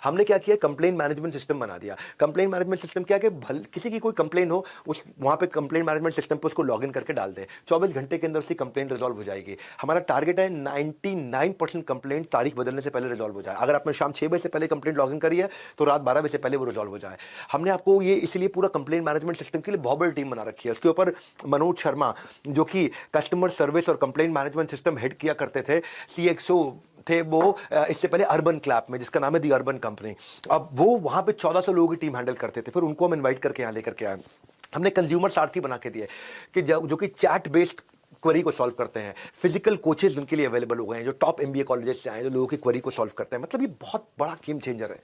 हमने क्या किया, कंप्लेंट मैनेजमेंट सिस्टम बना दिया। कंप्लेंट मैनेजमेंट सिस्टम क्या कि किसी की कोई कंप्लेन हो, उस वहाँ पे कंप्लेंट मैनेजमेंट सिस्टम पे उसको लॉगिन करके डाल दें, 24 घंटे के अंदर उसकी कंप्लेंट रिजॉल्व हो जाएगी। हमारा टारगेट है 99% कंप्लेंट तारीख बदलने से पहले रिजॉल्व हो जाए। अगर आपने शाम 6 बजे से पहले कंप्लेंट लॉगिन करी है तो रात 12 बजे से पहले वो रिजॉल्व हो जाए। हमने आपको ये इसलिए पूरा कंप्लेंट मैनेजमेंट सिस्टम के लिए बहुत बड़ी टीम बना रखी है। उसके ऊपर मनोज शर्मा, जो कि कस्टमर सर्विस और कंप्लेंट मैनेजमेंट सिस्टम हेड किया करते थे, CXO थे वो इससे पहले अर्बन क्लैप में, जिसका नाम है दी अर्बन कंपनी। अब वो वहां पे 1400 लोगों की टीम हैंडल करते थे। फिर उनको हम इन्वाइट करके यहाँ लेकर के आए। हमने कंज्यूमर सारथी बना के दिए कि जो कि चैट बेस्ड क्वेरी को सॉल्व करते हैं। फिजिकल कोचेज उनके लिए अवेलेबल हो गए हैं, जो टॉप MBA कॉलेजेस से आए, जो लोगों की क्वेरी को सॉल्व करते हैं। मतलब ये बहुत बड़ा गेम चेंजर है,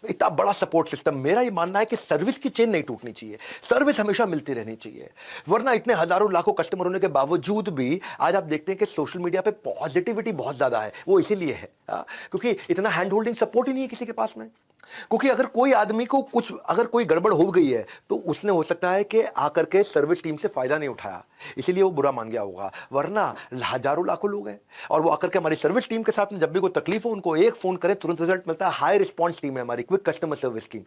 इतना बड़ा सपोर्ट सिस्टम। मेरा ये मानना है कि सर्विस की चेन नहीं टूटनी चाहिए, सर्विस हमेशा मिलती रहनी चाहिए। वरना इतने हजारों लाखों कस्टमर होने के बावजूद भी आज आप देखते हैं कि सोशल मीडिया पे पॉजिटिविटी बहुत ज्यादा है। वो इसीलिए है क्योंकि इतना हैंड होल्डिंग सपोर्ट ही नहीं है किसी के पास में। क्योंकि अगर कोई आदमी को अगर कोई गड़बड़ हो गई है तो उसने हो सकता है कि आकर के सर्विस टीम से फायदा नहीं उठाया, इसीलिए वो बुरा मान गया होगा। वरना हजारों लाखों लोग हैं और वो आकर के हमारी सर्विस टीम के साथ में जब भी कोई तकलीफ हो उनको एक फोन करे, तुरंत रिजल्ट मिलता है। हाई रिस्पॉन्स टीम है हमारी, क्विक कस्टमर सर्विस की।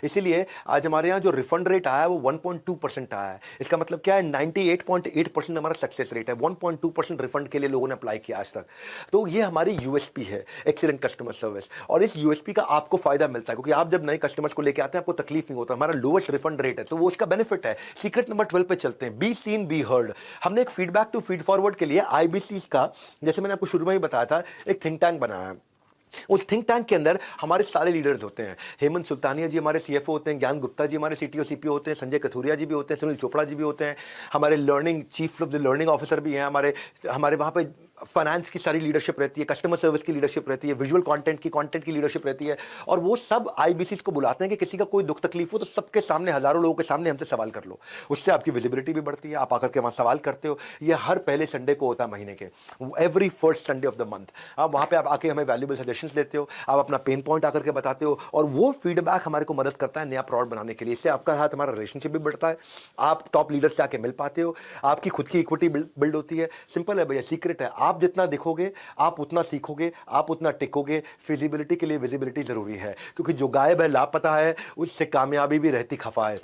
इसीलिए आज हमारे यहाँ जो रिफंड रेट आया है वो 1.2% आया है। इसका मतलब क्या है, 98.8% हमारा सक्सेस रेट है। 1.2% रिफंड के लिए लोगों ने अप्लाई किया आज तक। तो ये हमारी USP है, एक्सीलेंट कस्टमर सर्विस। और इस USP का आपको फायदा मिलता है क्योंकि आप जब नए कस्टमर्स को लेकर आते हैं आपको तकलीफ नहीं होता। हमारा लोवेस्ट रिफंड रेट है, तो वो उसका बेनिफिट है। सीक्रेट नंबर 12 पे चलते हैं, बी सीन बी हर्ड। हमने एक फीडबैक टू फीड फॉरवर्ड के लिए IBCs का, जैसे मैंने आपको शुरू में ही बताया था, एक थिंक टैंक बनाया है। उस थिंक टैंक के अंदर हमारे सारे लीडर्स होते हैं। हेमंत सुल्तानिया जी हमारे CFO होते हैं, ज्ञान गुप्ता जी हमारे CTO CPO होते हैं, संजय कथुरिया जी भी होते हैं, सुनील चोपड़ा जी भी होते हैं, हमारे learning chief of the learning officer भी हैं, हमारे वहाँ पे फाइनेंस की सारी लीडरशिप रहती है, कस्टमर सर्विस की लीडरशिप रहती है, विजुअल कंटेंट की लीडरशिप रहती है। और वो सब IBCs को बुलाते हैं कि किसी का कोई दुख तकलीफ हो तो सबके सामने, हजारों लोगों के सामने हमसे सवाल कर लो। उससे आपकी विजिबिलिटी भी बढ़ती है, आप आकर के वहाँ सवाल करते हो। ये हर पहले संडे को होता है महीने के, every first Sunday off the month. आप वहाँ पे आप आके हमें वैल्यूबल सजेशंस देते हो, आप अपना पेन पॉइंट आकर के बताते हो और वो फीडबैक हमारे को मदद करता है नया प्रोडक्ट बनाने के लिए। इससे आपका साथ हमारा रिलेशनशिप भी बढ़ता है, आप टॉप लीडर से आके मिल पाते हो, आपकी खुद की इक्विटी बिल्ड होती है। सिंपल है भैया, सीक्रेट है। आप जितना दिखोगे आप उतना सीखोगे, आप उतना टिकोगे। फिजिबिलिटी के लिए विजिबिलिटी जरूरी है, क्योंकि जो गायब है, लापता है, उससे कामयाबी भी रहती खफा है।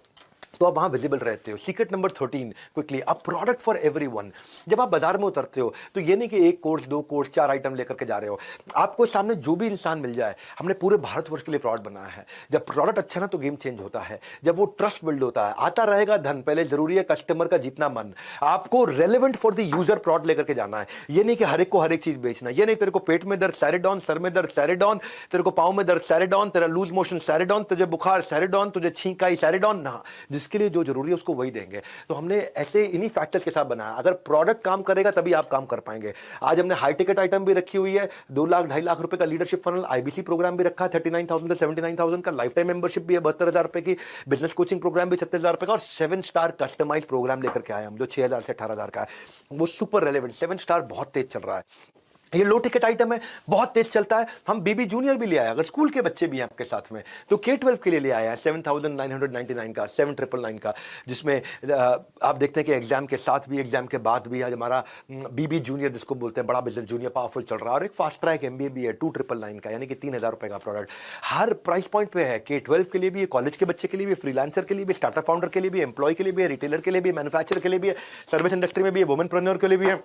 तो आप वहाँ विजिबल रहते हो। Secret number 13 quickly, a product for everyone. जब आप बाजार में उतरते हो तो ये नहीं कि 1 कोर्स 2 कोर्स 4 आइटम लेकर के जा रहे हो, आपको सामने जो भी इंसान मिल जाए। हमने पूरे भारतवर्ष के लिए प्रोडक्ट बनाया है। जब प्रोडक्ट अच्छा ना तो गेम चेंज होता है, जब वो ट्रस्ट बिल्ड होता है, आता रहेगा धन। पहले जरूरी है कस्टमर का जीतना मन। आपको relevant for the user product लेकर के जाना है। ये नहीं कि हर एक को हर एक चीज बेचना। ये नहीं तेरे को पेट में दर्द सैरिडॉन, सर में दर्द सैरिडॉन, तेरे को पाँव में दर्द सैरिडॉन, तेरा लूज मोशन सैरिडॉन, तुझे बुखार सैरिडॉन, तुझे छींक आई सैरिडॉन ना। जिसके लिए जो जरूरी है उसको वही देंगे। तो हमने ऐसे इन्हीं फैक्टर्स के साथ बनाया। अगर प्रोडक्ट काम करेगा तभी आप काम कर पाएंगे। आज हमने हाई टिकट आइटम भी रखी हुई है, 2 लाख 2.5 लाख रुपए का लीडरशिप फनल IBC प्रोग्राम भी रखा है 39,000 से 79,000 का, लाइफ टाइम मेंबरशिप भी है 72,000 रुपए की, बिजनेस कोचिंग प्रोग्राम भी 36,000 रुपए का, और 7 स्टार कस्टमाइज प्रोग्राम लेकर के आए हम जो 6,000 से 18,000 का है। वो सुपर रेलेवेंट। 7 स्टार बहुत तेज चल रहा है। ये लो टिकट आइटम है, बहुत तेज चलता है। हम BB जूनियर भी ले आए, अगर स्कूल के बच्चे भी हैं आपके साथ में तो K12 के लिए ले आए हैं 7,999 का, 7,999 का, जिसमें आप देखते हैं कि एग्जाम के साथ भी, एग्जाम के बाद भी आज हमारा BB जूनियर जिसको बोलते हैं, बड़ा बिजनेस जूनियर पावरफुल चल रहा है। और एक फास्ट ट्रैक MBA भी है 2,999 का, यानी कि 3,000 रुपए का प्रोडक्ट हर प्राइस पॉइंट पे है। K12 के लिए भी है, कॉलेज के बच्चे के लिए भी, फ्रीलांसर के लिए भी, स्टार्टअप फाउंडर के लिए भी, एम्प्लॉय के लिए भी, रिटेलर के लिए भी, मैन्युफैक्चरर के लिए भी है, सर्विस इंडस्ट्री में भी है, वुमेनप्रेन्योर के लिए भी है।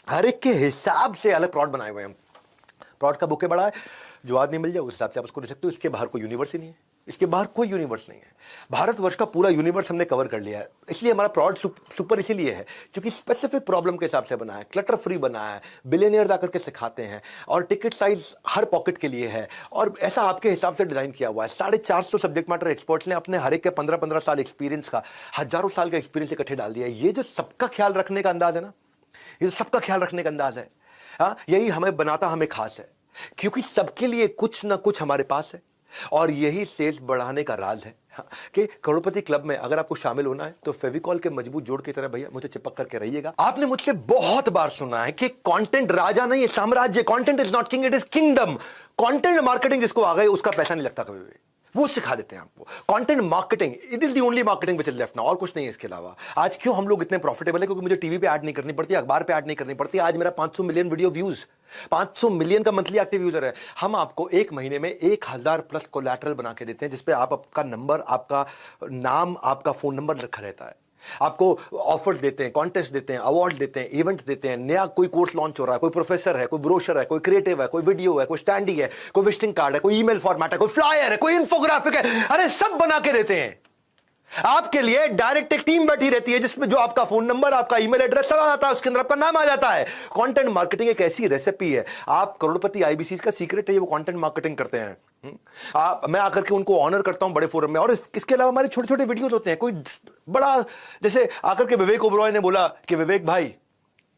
हर एक के हिसाब से अलग प्लॉट बनाए हुए हैं। प्लॉट का बुके बड़ा है, जो आदमी मिल जाए उस हिसाब से आप उसको ले सकते हो। इसके बाहर कोई यूनिवर्स ही नहीं है, इसके बाहर कोई यूनिवर्स नहीं है। भारतवर्ष का पूरा यूनिवर्स हमने कवर कर लिया है। इसलिए हमारा प्लॉट सुपर इसीलिए है क्योंकि स्पेसिफिक प्रॉब्लम के हिसाब से बना है, क्लटर फ्री बना है, बिलियनियर्स आकर के सिखाते हैं, और टिकट साइज हर पॉकेट के लिए है, और ऐसा आपके हिसाब से डिजाइन किया हुआ है। 450 सब्जेक्ट मैटर एक्सपर्ट्स ने अपने हर एक के 15-15 साल एक्सपीरियंस का, हजारों साल का एक्सपीरियंस इकट्ठे डाल दिया है। ये जो सबका ख्याल रखने का अंदाज है ना, ये सबका ख्याल रखने का अंदाज है, हाँ, यही हमें बनाता हमें खास है, क्योंकि सबके लिए कुछ ना कुछ हमारे पास है। और यही सेल्स बढ़ाने का राज है, हाँ, कि करोड़पति क्लब में अगर आपको शामिल होना है तो फेविकॉल के मजबूत जोड़ की तरह भैया मुझे चिपक करके रहिएगा। आपने मुझसे बहुत बार सुना है कि कंटेंट राजा नहीं है, साम्राज्य। Content is not king, it is kingdom. Content marketing जिसको आ गई उसका पैसा नहीं लगता कभी भी, वो सिखा देते हैं आपको। Content marketing, it is the only marketing which is left now, और कुछ नहीं है इसके अलावा। आज क्यों हम लोग इतने प्रॉफिटेबल है? क्योंकि मुझे टीवी पे ऐड नहीं करनी पड़ती, अखबार पे ऐड नहीं करनी पड़ती। आज मेरा 500 मिलियन वीडियो व्यूज, 500 मिलियन का मंथली एक्टिव यूजर है। हम आपको एक महीने में 1000 प्लस कोलैटरल बना के देते हैं, जिसपे आपका नंबर, आपका नाम, आपका फोन नंबर रखा रहता है। आपको ऑफर्स देते हैं, कॉन्टेस्ट देते हैं, अवार्ड देते हैं, इवेंट देते हैं। नया कोई कोर्स लॉन्च हो रहा है, कोई प्रोफेसर है, कोई ब्रोशर है, कोई क्रिएटिव है, कोई वीडियो है, कोई स्टैंडी है, कोई विजिटिंग कार्ड है, कोई ईमेल फॉर्मेट है, कोई फ्लायर है, कोई इन्फोग्राफिक है, अरे सब बना के देते हैं आपके लिए। डायरेक्ट एक टीम बैठी रहती है जिसमें जो आपका फोन नंबर, आपका ईमेल एड्रेस सब आ जाता है, उसके अंदर आपका नाम आ जाता है। कंटेंट मार्केटिंग एक ऐसी रेसिपी है, आप करोड़पति आईबीसी का सीक्रेट है, वो कंटेंट मार्केटिंग करते हैं। मैं आकर के उनको ऑनर करता हूं बड़े फोरम में, और इसके अलावा हमारे छोटे छोटे वीडियोस होते हैं। कोई बड़ा, जैसे आकर के विवेक ओबरॉय ने बोला कि विवेक भाई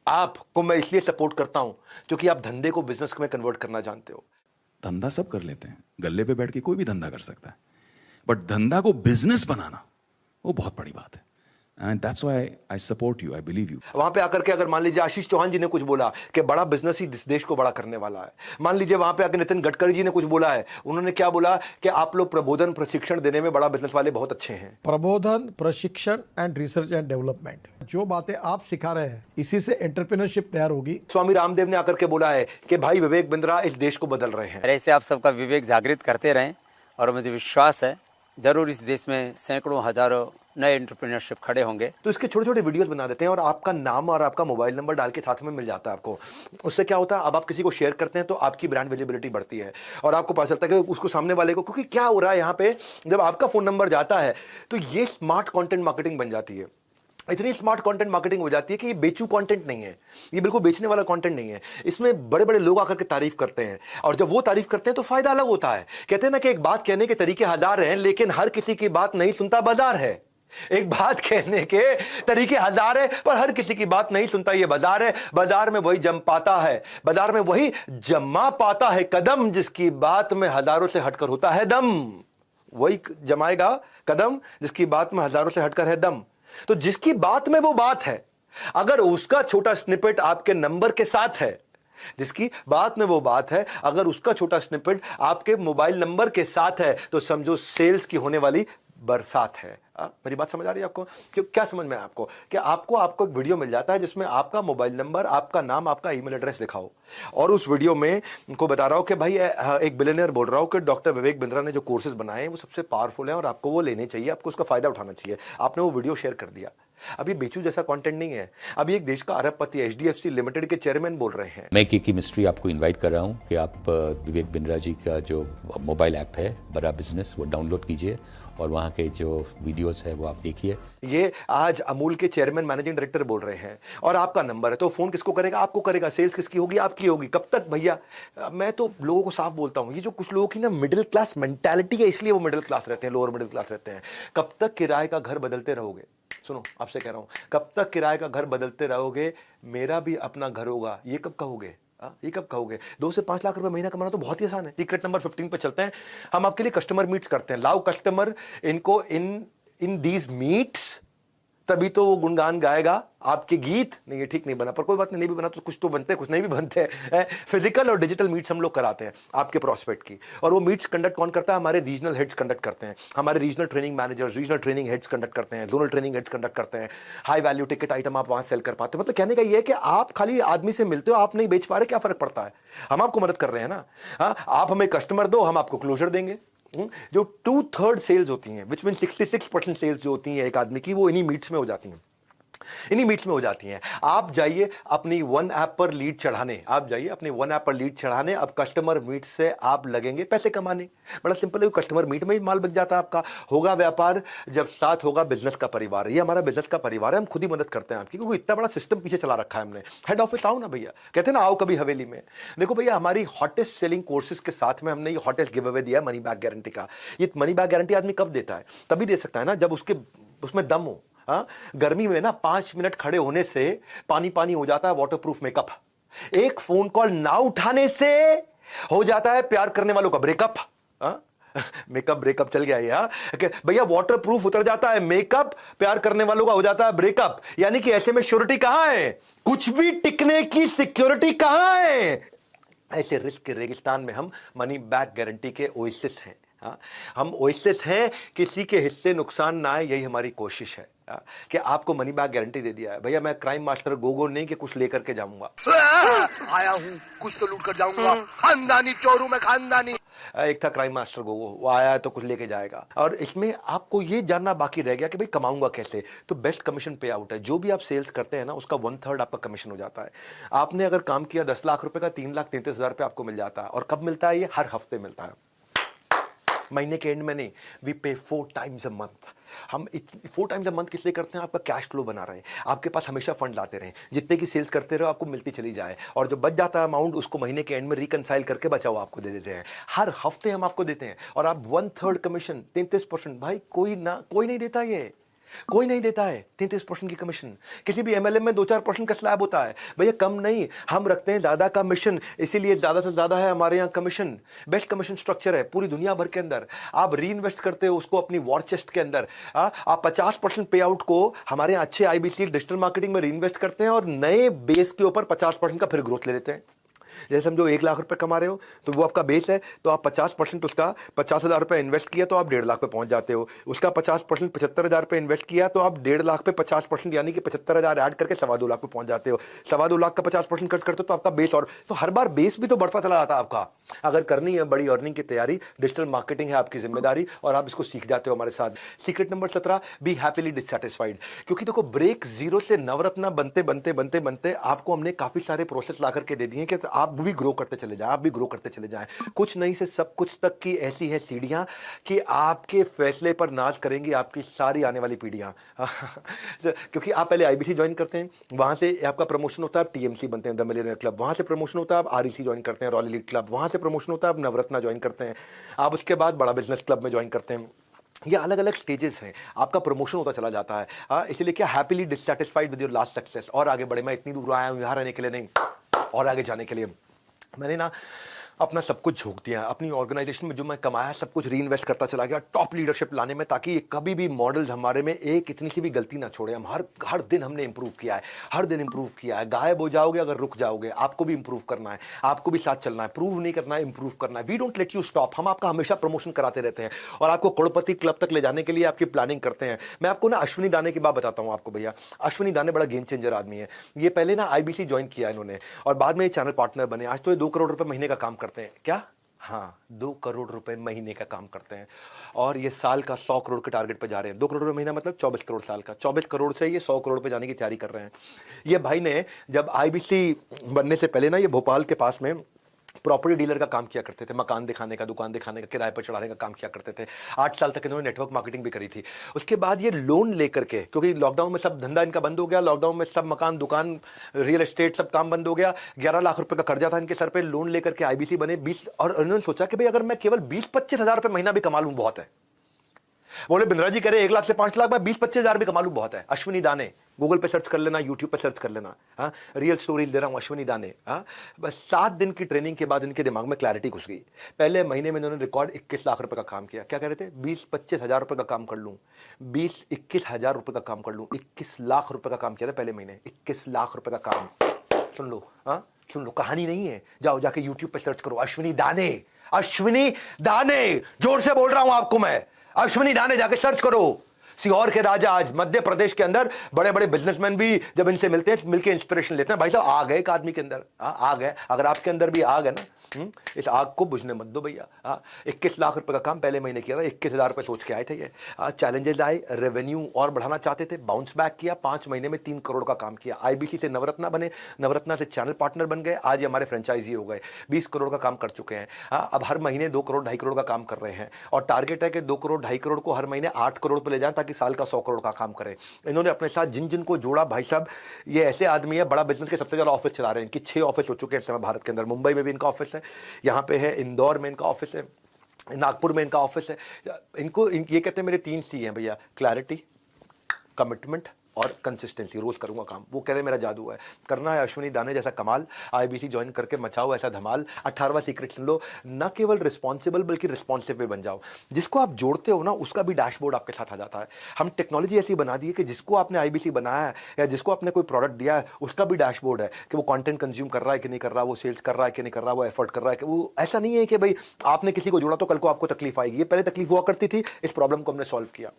आपको मैं इसलिए सपोर्ट करता हूं क्योंकि आप धंधे को बिजनेस में कन्वर्ट करना जानते हो। धंधा सब कर लेते हैं, गल्ले पे बैठ के कोई भी धंधा कर सकता है, बट धंधा को बिजनेस बनाना वो बहुत बड़ी बात है। And that's why I support you, I believe you. वहां पे आकर के अगर मान लीजिए आशीष चौहान जी ने कुछ बोला कि बड़ा बिजनेस ही इस देश को बड़ा करने वाला है, मान लीजिए वहां पे आकर नितिन गडकरी जी ने कुछ बोला है, उन्होंने क्या बोला कि आप लोग प्रबोधन प्रशिक्षण देने में बड़ा बिजनेस वाले बहुत अच्छे हैं। प्रबोधन, प्रशिक्षण एंड रिसर्च एंड डेवलपमेंट, जो बातें आप सिखा रहे हैं इसी से एंटरप्रेन्योरशिप तैयार होगी। स्वामी रामदेव ने आकर के बोला है कि भाई विवेक बिंद्रा इस देश को बदल रहे हैं। ऐसे आप सबका विवेक जागृत करते रहें, और मुझे विश्वास है जरूर इस देश में सैकड़ों हजारों नए एंटरप्रेन्योरशिप खड़े होंगे। तो इसके छोटे छोटे वीडियोस बना देते हैं, और आपका नाम और आपका मोबाइल नंबर डाल के साथ में मिल जाता है आपको। उससे क्या होता है, अब आप किसी को शेयर करते हैं तो आपकी ब्रांड विजिबिलिटी बढ़ती है, और आपको पता चलता है कि उसको सामने वाले को, क्योंकि क्या हो रहा है यहाँ पे, जब आपका फोन नंबर जाता है तो ये स्मार्ट कंटेंट मार्केटिंग बन जाती है। इतनी स्मार्ट कंटेंट मार्केटिंग हो जाती है कि ये बेचू कंटेंट नहीं है, ये बिल्कुल बेचने वाला कंटेंट नहीं है। इसमें बड़े बड़े लोग आकर के तारीफ करते हैं, और जब वो तारीफ करते हैं तो फायदा अलग होता है। कहते हैं ना कि एक बात कहने के तरीके हजार हैं, लेकिन हर किसी की बात नहीं सुनता बाजार है। एक बात कहने के तरीके हजार है, पर हर किसी की बात नहीं सुनता ये बाजार है। बाजार में वही जम पाता है, बाजार में वही जमा पाता है कदम, जिसकी बात में हजारों से हटकर होता है दम। वही जमाएगा कदम जिसकी बात में हजारों से हटकर है दम। तो जिसकी बात में वो बात है, अगर उसका छोटा स्निपेट आपके नंबर के साथ है, जिसकी बात में वो बात है, अगर उसका छोटा स्निपेट आपके मोबाइल नंबर के साथ है, तो समझो सेल्स की होने वाली बरसात है। मेरी बात समझ आ रही है आपको? क्या समझ में आपको कि आपको एक वीडियो मिल जाता है जिसमें आपका मोबाइल नंबर, आपका नाम, आपका ईमेल एड्रेस लिखा हो, और उस वीडियो में उनको बता रहा हूं कि भाई एक बिलियनियर बोल रहा हूं कि डॉक्टर विवेक बिंद्रा ने जो कोर्सेज बनाए हैं वो सबसे पावरफुल हैं और आपको वो लेने चाहिए, आपको उसका फायदा उठाना चाहिए। आपने वो वीडियो शेयर कर दिया। अब ये बेचू जैसा कंटेंट नहीं है, अभी एक देश का अरबपति एचडीएफसी लिमिटेड के चेयरमैन बोल रहे हैं। मैं की केमिस्ट्री आपको इनवाइट कर रहा हूं कि आप विवेक बिंद्रा जी का जो मोबाइल ऐप है बड़ा बिजनेस, वो डाउनलोड कीजिए, और वहाँ के जो वीडियोस है वो आप देखिए। ये आज अमूल के चेयरमैन मैनेजिंग डायरेक्टर बोल रहे हैं, और आपका नंबर है, तो फोन किसको करेगा? आपको करेगा। सेल्स किसकी होगी? आपकी होगी। कब तक भैया? मैं तो लोगों को साफ बोलता हूं, ये जो कुछ लोगों की ना मिडिल क्लास मेंटालिटी है, इसलिए वो मिडिल क्लास रहते हैं, लोअर मिडिल क्लास रहते हैं। कब तक किराए का घर बदलते रहोगे? सुनो, आपसे कह रहा हूं, कब तक किराए का घर बदलते रहोगे? मेरा भी अपना घर होगा, ये कब कहोगे? ये कब कहोगे? 2 से 5 लाख रुपए महीना कमाना तो बहुत ही आसान है। सीक्रेट नंबर 15 पे चलते हैं। हम आपके लिए कस्टमर मीट्स करते हैं। लाओ कस्टमर इनको इन दीज मीट्स, तभी तो वो गुणगान गाएगा आपके गीत। नहीं, ये ठीक नहीं बना, पर कोई बात नहीं भी बना तो कुछ तो बनते हैं, कुछ नहीं भी बनते हैं। फिजिकल और डिजिटल मीट्स हम लोग कराते हैं आपके प्रोस्पेक्ट की, और वो मीट्स कंडक्ट कौन करता है? हमारे रीजनल हेड्स कंडक्ट करते हैं। हमारे regional training managers, regional training heads conduct करते हैं, जोनल ट्रेनिंग हेड्स कंडक्ट करते हैं। हाई वैल्यू टिकट आइटम आप वहां सेल कर पाते हो। मतलब कहने का ये है कि आप खाली आदमी से मिलते हो, आप नहीं बेच पा रहे, क्या फर्क पड़ता है? हम आपको मदद कर रहे हैं ना। आप हमें कस्टमर दो, हम आपको क्लोजर देंगे। जो 2/3 सेल्स होती हैं, विच मीन 66% सेल्स जो होती हैं एक आदमी की, वो इन्हीं मीट्स में हो जाती हैं। इन्हीं मीट्स में हो जाती हैं। आप जाइए अपनी वन ऐप पर लीड चढ़ाने, अब कस्टमर मीट से आप लगेंगे पैसे कमाने। बड़ा सिंपल है, कस्टमर मीट में ही माल बिक जाता है आपका। होगा व्यापार जब साथ होगा बिजनेस का परिवार। ये हमारा बिजनेस का परिवार है, हम खुद ही मदद करते हैं आपकी, क्योंकि इतना बड़ा सिस्टम पीछे चला रखा है हमने। हेड ऑफिस आओ ना भैया, कहते हैं ना आओ कभी हवेली में। देखो भैया, हमारी हॉटेस्ट सेलिंग कोर्सेज के साथ में हमने ये हॉटेस्ट गिव अवे दिया मनी बैक गारंटी का। ये मनी बैक गारंटी आदमी कब देता है? तभी दे सकता है ना जब उसमें दम हो। हाँ, गर्मी में ना 5 मिनट खड़े होने से पानी पानी हो जाता है वाटरप्रूफ मेकअप। एक फोन कॉल ना उठाने से हो जाता है प्यार करने वालों का ब्रेकअप। मेकअप ब्रेकअप चल गया ये भैया, वाटरप्रूफ उतर जाता है मेकअप, प्यार करने वालों का हो जाता है ब्रेकअप। यानी कि ऐसे में श्योरिटी कहां है? कुछ भी टिकने की सिक्योरिटी कहां है? ऐसे रिस्क के रेगिस्तान में हम मनी बैक गारंटी के ओएसिस हैं। हम ओएसिस हैं, किसी के हिस्से नुकसान ना आए, यही हमारी कोशिश है कि आपको मनी बैक गारंटी दे दिया है। भैया मैं क्राइम मास्टर गोगो नहीं कि कुछ लेकर के जाऊंगा, आया हूं कुछ तो लूट कर जाऊंगा, खानदानी चोर हूं मैं, खानदानी। एक था क्राइम मास्टर गोगो, वो आया है तो कुछ लेके जाएगा। और इसमें आपको ये जानना बाकी रह गया कि भाई कमाऊंगा कैसे। तो बेस्ट कमीशन पे आउट है। जो भी आप सेल्स करते हैं ना, उसका 1/3 आपका कमीशन हो जाता है। आपने अगर काम किया 10 लाख रुपए का, 3,33,000 रुपये आपको मिल जाता है। और कब मिलता है? ये हर हफ्ते मिलता है, महीने के एंड में नहीं। वी पे 4 टाइम्स अ मंथ। हम 4 टाइम्स अ मंथ किस लिए करते हैं? आपका कैश फ्लो बना रहे हैं, आपके पास हमेशा फंड लाते रहें, जितने की सेल्स करते रहो आपको मिलती चली जाए। और जो बच जाता है अमाउंट, उसको महीने के एंड में रिकनसाइल करके बचा हुआ आपको दे देते हैं। हर हफ्ते हम आपको देते हैं। और आप 1/3 कमीशन, 33%। भाई कोई नहीं देता, ये कोई नहीं देता है 33% की कमीशन। किसी भी एमएलएम में 2-4% का स्लैब होता है भैया, कम नहीं। हम रखते हैं ज्यादा का मिशन, इसीलिए ज्यादा से ज्यादा है हमारे यहाँ कमीशन। बेस्ट कमीशन स्ट्रक्चर है पूरी दुनिया भर के अंदर। आप री इन्वेस्ट करते हो उसको अपनी वॉर चेस्ट के अंदर। आप 50% पे आउट को हमारे यहाँ अच्छे आईबीसी डिजिटल मार्केटिंग में री इन्वेस्ट करते हैं, और नए बेस के ऊपर 50% का फिर ग्रोथ ले लेते हैं। जैसे समझो 1 लाख रुपए कमा रहे हो, तो वो आपका बेस है, तो आप 50% उसका 50,000 रुपए इन्वेस्ट किया तो आप 1.5 लाख पे पहुंच जाते हो। उसका 50% 75,000 रुपए इन्वेस्ट किया तो आप 1.5 लाख पे 50% यानी कि 75,000 ऐड करके 2.25 लाख पे पहुंच जाते हो। 2.25 लाख का 50% खर्च करते हो तो आपका बेस, और तो हर बार बेस भी तो बढ़ता चला जाता है आपका। अगर करनी है बड़ी अर्निंग की तैयारी, डिजिटल मार्केटिंग है आपकी जिम्मेदारी, और आप इसको सीख जाते हो हमारे साथ। Secret number 17, B happily dissatisfied. क्योंकि देखो, ब्रेक जीरो से नवरत्ना बनते बनते बनते बनते आपको हमने काफी सारे प्रोसेस ला करके दे दिए कि आप भी ग्रो करते चले जाएं, आप भी ग्रो करते चले जाएं। कुछ नहीं से सब कुछ तक की ऐसी है सीढ़ियां कि आपके फैसले पर नाज करेंगी आपकी सारी आने वाली पीढ़ियां। क्योंकि आप पहले आईबीसी ज्वाइन करते हैं, वहां से आपका प्रमोशन होता है, आप टीएमसी बनते हैं, द मिलियनेयर क्लब। वहां से प्रमोशन होता है, आप आरईसी ज्वाइन करते हैं, रॉयल एलीट क्लब। वहां से प्रमोशन होता है, आप नवरत्ना ज्वाइन करते हैं। आप उसके बाद बड़ा बिजनेस क्लब में ज्वाइन करते हैं। ये अलग अलग स्टेजेस हैं, आपका प्रमोशन होता चला जाता है। इसलिए क्या happily dissatisfied with your last success. और आगे बढ़े, मैं इतनी दूर आया हूं यहाँ रहने के लिए नहीं, और आगे जाने के लिए। मैंने ना अपना सब कुछ झोंक दिया, अपनी ऑर्गेनाइजेशन में जो मैं कमाया सब कुछ री इन्वेस्ट करता चला गया टॉप लीडरशिप लाने में, ताकि कभी भी मॉडल्स हमारे में एक इतनी सी भी गलती ना छोड़े। हम हर दिन हमने इंप्रूव किया है, हर दिन इंप्रूव किया है। गायब हो जाओगे अगर रुक जाओगे, आपको भी इंप्रूव करना है, आपको भी साथ चलना है, प्रूव नहीं करना है, इंप्रूव करना है। We don't let you stop. हम आपका हमेशा प्रमोशन कराते रहते हैं और आपको करोड़पति क्लब तक ले जाने के लिए आपकी प्लानिंग करते हैं। मैं आपको ना अश्विनी दाने की बात बताता हूँ आपको भैया। अश्विनी दाने बड़ा गेम चेंजर आदमी है। ये पहले ना आईबीसी ज्वाइन किया इन्होंने, और बाद में ये चैनल पार्टनर बने। आज तो ये 2 करोड़ रुपए महीने का काम करते हैं। क्या? हाँ, 2 करोड़ रुपए महीने का काम करते हैं, और ये साल का 100 करोड़ के टारगेट पे जा रहे हैं। 2 करोड़ रुपए महीना मतलब 24 करोड़ साल का। 24 करोड़ से ये 100 करोड़ पे जाने की तैयारी कर रहे हैं। ये भाई ने जब आईबीसी बनने से पहले ना, ये भोपाल के पास में प्रॉपर्टी डीलर का काम किया करते थे, मकान दिखाने का, दुकान दिखाने का, किराए पर चढ़ाने का काम किया करते थे। 8 साल तक इन्होंने नेटवर्क मार्केटिंग भी करी थी। उसके बाद ये लोन लेकर के, क्योंकि लॉकडाउन में सब धंधा इनका बंद हो गया, लॉकडाउन में सब मकान, दुकान, रियल एस्टेट सब काम बंद हो गया। 11 लाख रुपए का कर्जा था इनके सर पे, लोन लेकर के आईबीसी बने 20। और इन्होंने सोचा कि भाई अगर मैं केवल 20-25 हजार रुपए महीना भी कमा लूं बहुत है। बोले बिंद्रा जी कह रहे 1 लाख से 5 लाख, 20-25 हजार भी कमा लूं बहुत है। अश्विनी दाने गूगल पे सर्च कर लेना, यूट्यूब पे सर्च कर लेना। हाँ, रियल स्टोरीज दे रहा हूं, अश्विनी दाने। हाँ, बस 7 दिन की ट्रेनिंग के बाद इनके दिमाग में क्लैरिटी घुस गई। पहले महीने में इन्होंने रिकॉर्ड 21 लाख रुपए का काम किया। क्या कह रहे थे? 20-25 हजार रुपए का काम कर लूं, 20-21 हजार रुपए का काम कर लूं। 21 लाख रुपए का काम किया था पहले महीने। 21 लाख रुपए का काम। सुन लो, हाँ सुन लो, कहानी नहीं है। जाओ जाके यूट्यूब पे सर्च करो, अश्विनी दाने, अश्विनी दाने, जोर से बोल रहा हूं आपको मैं, अश्विनी दाने जाके सर्च करो। सीहोर के राजा, आज मध्य प्रदेश के अंदर बड़े बड़े बिजनेसमैन भी जब इनसे मिलते हैं, मिलके इंस्पिरेशन लेते हैं। भाई साहब आ गए एक आदमी के अंदर, आ गए। अगर आपके अंदर भी आ गए ना, इस आग को बुझने मत दो भैया। 21 लाख रुपए का काम पहले महीने किया था, 21,000 रुपए सोच के आए थे ये। चैलेंजेस आए, रेवेन्यू और बढ़ाना चाहते थे, बाउंस बैक किया, 5 महीने में 3 करोड़ का काम किया। आईबीसी से नवरत्ना बने, नवरत्ना से चैनल पार्टनर बन गए, आज ये हमारे फ्रेंचाइजी हो गए, 20 करोड़ का काम कर चुके हैं। अब हर महीने 2 करोड़ 2.5 करोड़ का काम कर रहे हैं और टारगेट है कि 2 करोड़ 2.5 करोड़ को हर महीने 8 करोड़ पे ले जाएं ताकि साल का 100 करोड़ का काम करें। इन्होंने अपने साथ जिन जिन को जोड़ा, भाई साहब ये ऐसे आदमी है, बड़ा बिजनेस के सबसे ज्यादा ऑफिस चला रहे हैं। इनकी 6 ऑफिस हो चुके हैं इस समय भारत के अंदर। मुंबई में भी इनका ऑफिस है, यहाँ पे है, इंदौर में इनका ऑफिस है, नागपुर में इनका ऑफिस है। ये कहते हैं मेरे 3 C हैं भैया, क्लैरिटी, कमिटमेंट और कंसिस्टेंसी। रोज करूंगा काम, वो कह रहे मेरा जादू है। करना है अश्विनी दाने जैसा कमाल, आईबीसी ज्वाइन करके मचाओ ऐसा धमाल। 18वां सीक्रेट सुन लो, न केवल रिस्पॉन्सिबल बल्कि रिस्पॉन्सिव भी बन जाओ। जिसको आप जोड़ते हो ना उसका भी डैशबोर्ड आपके साथ आ जाता है। हम टेक्नोलॉजी ऐसी बना दी है कि जिसको आपने आईबीसी बनाया है या जिसको आपने कोई प्रोडक्ट दिया है उसका भी डैशबोर्ड है कि वो कंटेंट कंज्यूम कर रहा है कि नहीं कर रहा, वो सेल्स कर रहा है कि नहीं कर रहा, वो एफर्ट कर रहा है कि वो। ऐसा नहीं है कि भाई आपने किसी को जोड़ा तो कल को आपको तकलीफ आएगी। ये पहले तकलीफ हुआ करती थी, इस प्रॉब्लम को हमने सॉल्व किया।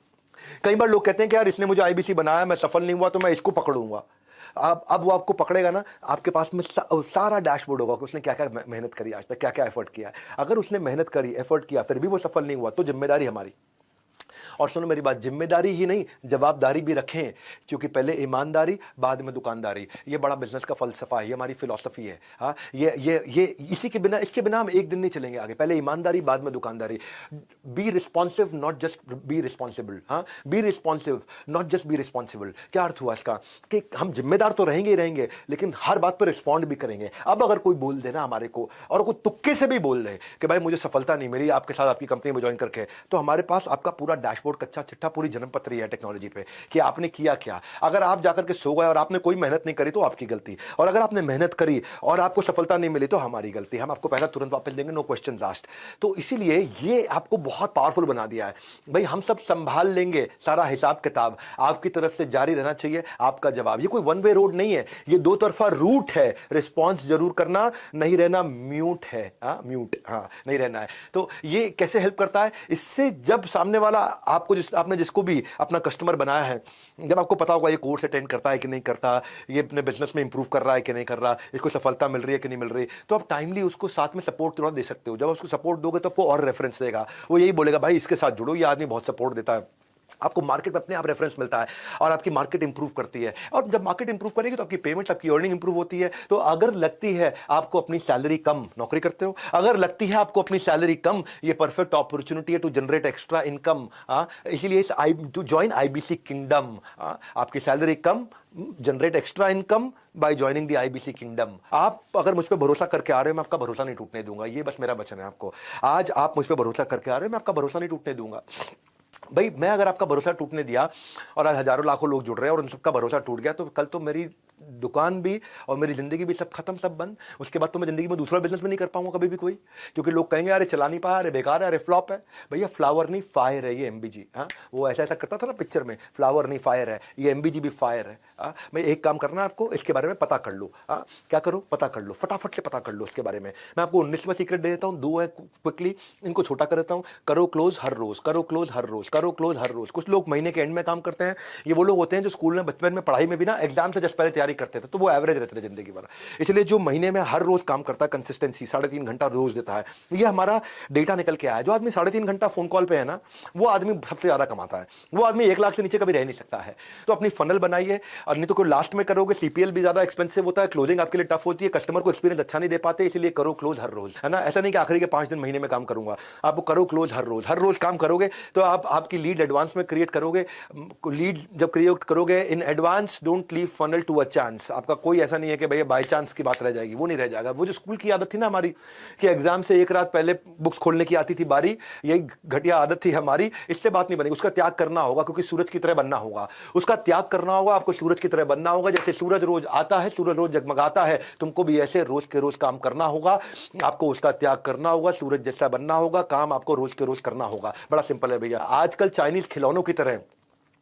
कई बार लोग कहते हैं कि यार इसने मुझे आईबीसी बनाया, मैं सफल नहीं हुआ तो मैं इसको पकड़ूंगा। अब वो आपको पकड़ेगा ना, आपके पास में सारा डैशबोर्ड होगा कि उसने क्या क्या मेहनत करी आज तक, क्या क्या एफर्ट किया है। अगर उसने मेहनत करी, एफर्ट किया, फिर भी वो सफल नहीं हुआ तो जिम्मेदारी हमारी। और सुनो मेरी बात, जिम्मेदारी ही नहीं जवाबदारी भी रखें, क्योंकि पहले ईमानदारी बाद में दुकानदारी। ये बड़ा बिजनेस का फलसफा है, ये हमारी फिलॉसफी है। हाँ, ये इसी के बिना, इसके बिना हम एक दिन नहीं चलेंगे आगे। पहले ईमानदारी बाद में दुकानदारी। Be responsive not just be responsible. हाँ, be responsive not just be responsible. क्या अर्थ हुआ इसका कि हम जिम्मेदार तो रहेंगे ही रहेंगे लेकिन हर बात पर रिस्पॉन्ड भी करेंगे। अब अगर कोई बोल देना हमारे को और कोई तुक्के से भी बोल दे कि भाई मुझे सफलता नहीं मिली आपके साथ आपकी कंपनी में ज्वाइन करके, तो हमारे पास आपका पूरा डैशबोर्ड, कच्चा चिट्ठा, पूरी जन्मपत्री है टेक्नोलॉजी पे कि आपने किया क्या। अगर आप जाकर के सो गए और आपने कोई मेहनत नहीं करी तो आपकी गलती, और अगर आपने मेहनत करी और आपको सफलता नहीं मिली तो हमारी गलती। हम आपको पैसा तुरंत वापस देंगे, नो क्वेश्चन आस्क्ड। तो इसीलिए ये आपको बहुत पावरफुल बना दिया है। भाई हम सब संभाल लेंगे, सारा हिसाब किताब आपकी तरफ से जारी रहना चाहिए, आपका जवाब। ये कोई वन वे रोड नहीं है, ये 2 तरफा रूट है। रिस्पॉन्स जरूर करना, नहीं रहना म्यूट है। म्यूट, हाँ, नहीं रहना है। तो ये कैसे हेल्प करता है? इससे जब सामने वाला आपको आपने जिसको भी अपना कस्टमर बनाया है, जब आपको पता होगा ये कोर्स अटेंड करता है कि नहीं करता, ये अपने बिजनेस में इंप्रूव कर रहा है कि नहीं कर रहा, इसको सफलता मिल रही है कि नहीं मिल रही, तो आप टाइमली उसको साथ में सपोर्ट तुरंत दे सकते हो। जब उसको सपोर्ट दोगे तो आपको और रेफरेंस देगा, वो यही बोलेगा भाई इसके साथ जुड़ो, ये आदमी बहुत सपोर्ट देता है। आपको मार्केट में अपने आप रेफरेंस मिलता है और आपकी मार्केट इंप्रूव करती है। और जब मार्केट इंप्रूव करेगी तो आपकी पेमेंट, आपकी अर्निंग इंप्रूव होती है। तो अगर लगती है आपको अपनी सैलरी कम, नौकरी करते हो, अगर लगती है आपको अपनी सैलरी कम, ये परफेक्ट अपॉर्चुनिटी है टू जनरेट एक्स्ट्रा इनकम। इसीलिए टू ज्वाइन आईबीसी किंगडम। आपकी salary come, generate extra income by joining the IBC kingdom. आप अगर मुझ पर भरोसा करके आ रहे हो, मैं आपका भरोसा नहीं टूटने दूंगा। ये बस मेरा वचन है आपको। आज आप मुझ पर भरोसा करके आ रहे हो, मैं आपका भरोसा नहीं टूटने दूंगा। भाई मैं अगर आपका भरोसा टूटने दिया और आज हजारों लाखों लोग जुड़ रहे हैं और उन सबका भरोसा टूट गया, तो कल तो मेरी दुकान भी और मेरी जिंदगी भी सब खत्म, सब बंद। उसके बाद तो मैं जिंदगी में दूसरा बिजनेस भी नहीं कर पाऊंगा कभी भी कोई, क्योंकि लोग कहेंगे अरे चला नहीं पाया, अरे बेकार है, अरे फ्लॉप है। भैया फ्लावर नहीं फायर है ये एमबीजी। हाँ, वो ऐसा करता था ना पिक्चर में, फ्लावर नहीं फायर है, ये एमबीजी भी फायर है। मैं एक काम करना आपको, इसके बारे में पता कर लो। क्या करो? पता कर लो, फटाफट से पता कर लो इसके बारे में। मैं आपको 19वां सीक्रेट दे देता हूँ, 2 है क्विकली, इनको छोटा कर देता हूँ। करो क्लोज हर रोज, करो क्लोज हर रोज, करो क्लोज हर रोज। कुछ लोग महीने के एंड में काम करते हैं। ये वो लोग होते हैं जो स्कूल में बचपन में पढ़ाई में भी ना एग्जाम से जस्ट पहले तैयारी करते थे, तो वो एवरेज रहते थे जिंदगी भर। इसलिए जो महीने में हर रोज काम करता है, कंसिस्टेंसी 3.5 घंटा रोज देता है, ये हमारा डेटा निकल के आया। जो आदमी 3.5 घंटा फोन कॉल पे है ना, वो आदमी सबसे ज्यादा कमाता है। वो आदमी 1 लाख से नीचे कभी रह नहीं सकता है। तो अपनी फनल बनाइए, और नहीं तो कोई लास्ट में करोगे, सीपीएल भी ज्यादा एक्सपेंसिव होता है, क्लोजिंग आपके लिए टफ होती है, कस्टमर को एक्सपीरियंस अच्छा नहीं दे पाते। इसलिए करो क्लोज हर रोज, है ना। ऐसा नहीं कि आखिरी के 5 दिन महीने में काम करूंगा, आपको करो क्लोज हर रोज। हर रोज काम करोगे तो आप आपकी लीड एडवांस में क्रिएट करोगे। लीड जब क्रिएट करोगे in advance, don't leave funnel to a chance. आपका कोई ऐसा नहीं है कि भैया बाय चांस की बात रह जाएगी, वो नहीं रह जाएगा। वो जो स्कूल की आदत थी ना हमारी कि एग्जाम से 1 रात पहले बुक्स खोलने की आती थी बारी, यही घटिया आदत थी हमारी। इससे बात नहीं बनेगी। उसका त्याग करना होगा, क्योंकि सूरज की तरह बनना होगा। उसका त्याग करना होगा, आपको सूरज की तरह बनना होगा। जैसे सूरज रोज आता है, सूरज रोज जगमगाता है, तुमको भी ऐसे रोज के रोज काम करना होगा। आपको उसका त्याग करना होगा, सूरज जैसा बनना होगा, काम आपको रोज के रोज करना होगा। बड़ा सिंपल है भैया। आजकल चाइनीज खिलौनों की तरह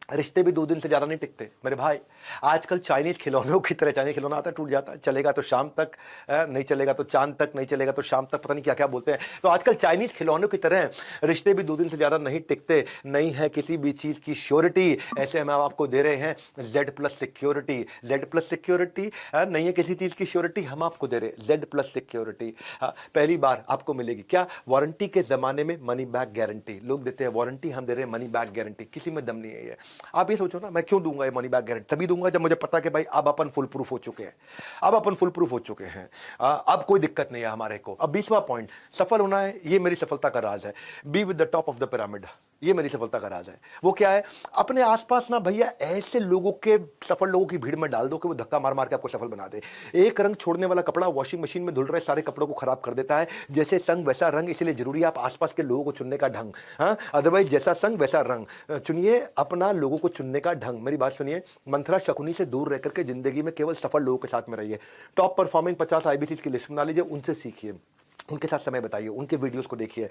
रिश्ते भी 2 दिन से ज्यादा नहीं टिकते मेरे भाई। आजकल चाइनीज खिलौनों की तरह, चाइनीज खिलौना आता है टूट जाता है, चलेगा तो शाम तक, नहीं चलेगा तो चांद तक, नहीं चलेगा तो शाम तक, पता नहीं क्या क्या बोलते हैं। तो आजकल चाइनीज खिलौनों की तरह रिश्ते भी 2 दिन से ज्यादा नहीं टिकते। नहीं है किसी भी चीज की श्योरिटी, ऐसे हम आपको दे रहे हैं Z+ सिक्योरिटी। Z+ सिक्योरिटी नहीं है किसी चीज की श्योरिटी, हम आपको दे रहे हैं Z+ सिक्योरिटी। पहली बार आपको मिलेगी क्या, वारंटी के जमाने में मनी बैक गारंटी। लोग देते हैं वारंटी, हम दे रहे हैं मनी बैक गारंटी। किसी में दम नहीं है ये। आप ये सोचो ना, मैं क्यों दूंगा ये मनी बैक गारंटी? तभी दूंगा जब मुझे पता कि भाई अब अपन फुल प्रूफ हो चुके हैं, अब अपन फुल प्रूफ हो चुके हैं, अब कोई दिक्कत नहीं है हमारे को। अब 20वां पॉइंट, सफल होना है, ये मेरी सफलता का राज है। Be with the top of the pyramid, ये मेरी सफलता का राज है। वो क्या है, अपने आसपास ना भैया ऐसे लोगों के, सफल लोगों की भीड़ में डाल दो कि वो धक्का मार मार के आपको सफल बना दे। एक रंग छोड़ने वाला कपड़ा वॉशिंग मशीन में धुल रहे सारे कपड़ों को खराब कर देता है। जैसे संग वैसा रंग, इसलिए जरूरी है आप आसपास के लोगों को चुनने का ढंग। हाँ, अदरवाइज जैसा संग वैसा रंग चुनिए, अपना लोगों को चुनने का ढंग। मेरी बात सुनिए, मंथरा शकुनी से दूर रह करके जिंदगी में केवल सफल लोगों के साथ में रहिए। टॉप परफॉर्मिंग 50 IBC की लिस्ट बना लीजिए, उनसे सीखिए, उनके साथ समय बताइए, उनके वीडियोस को देखिए,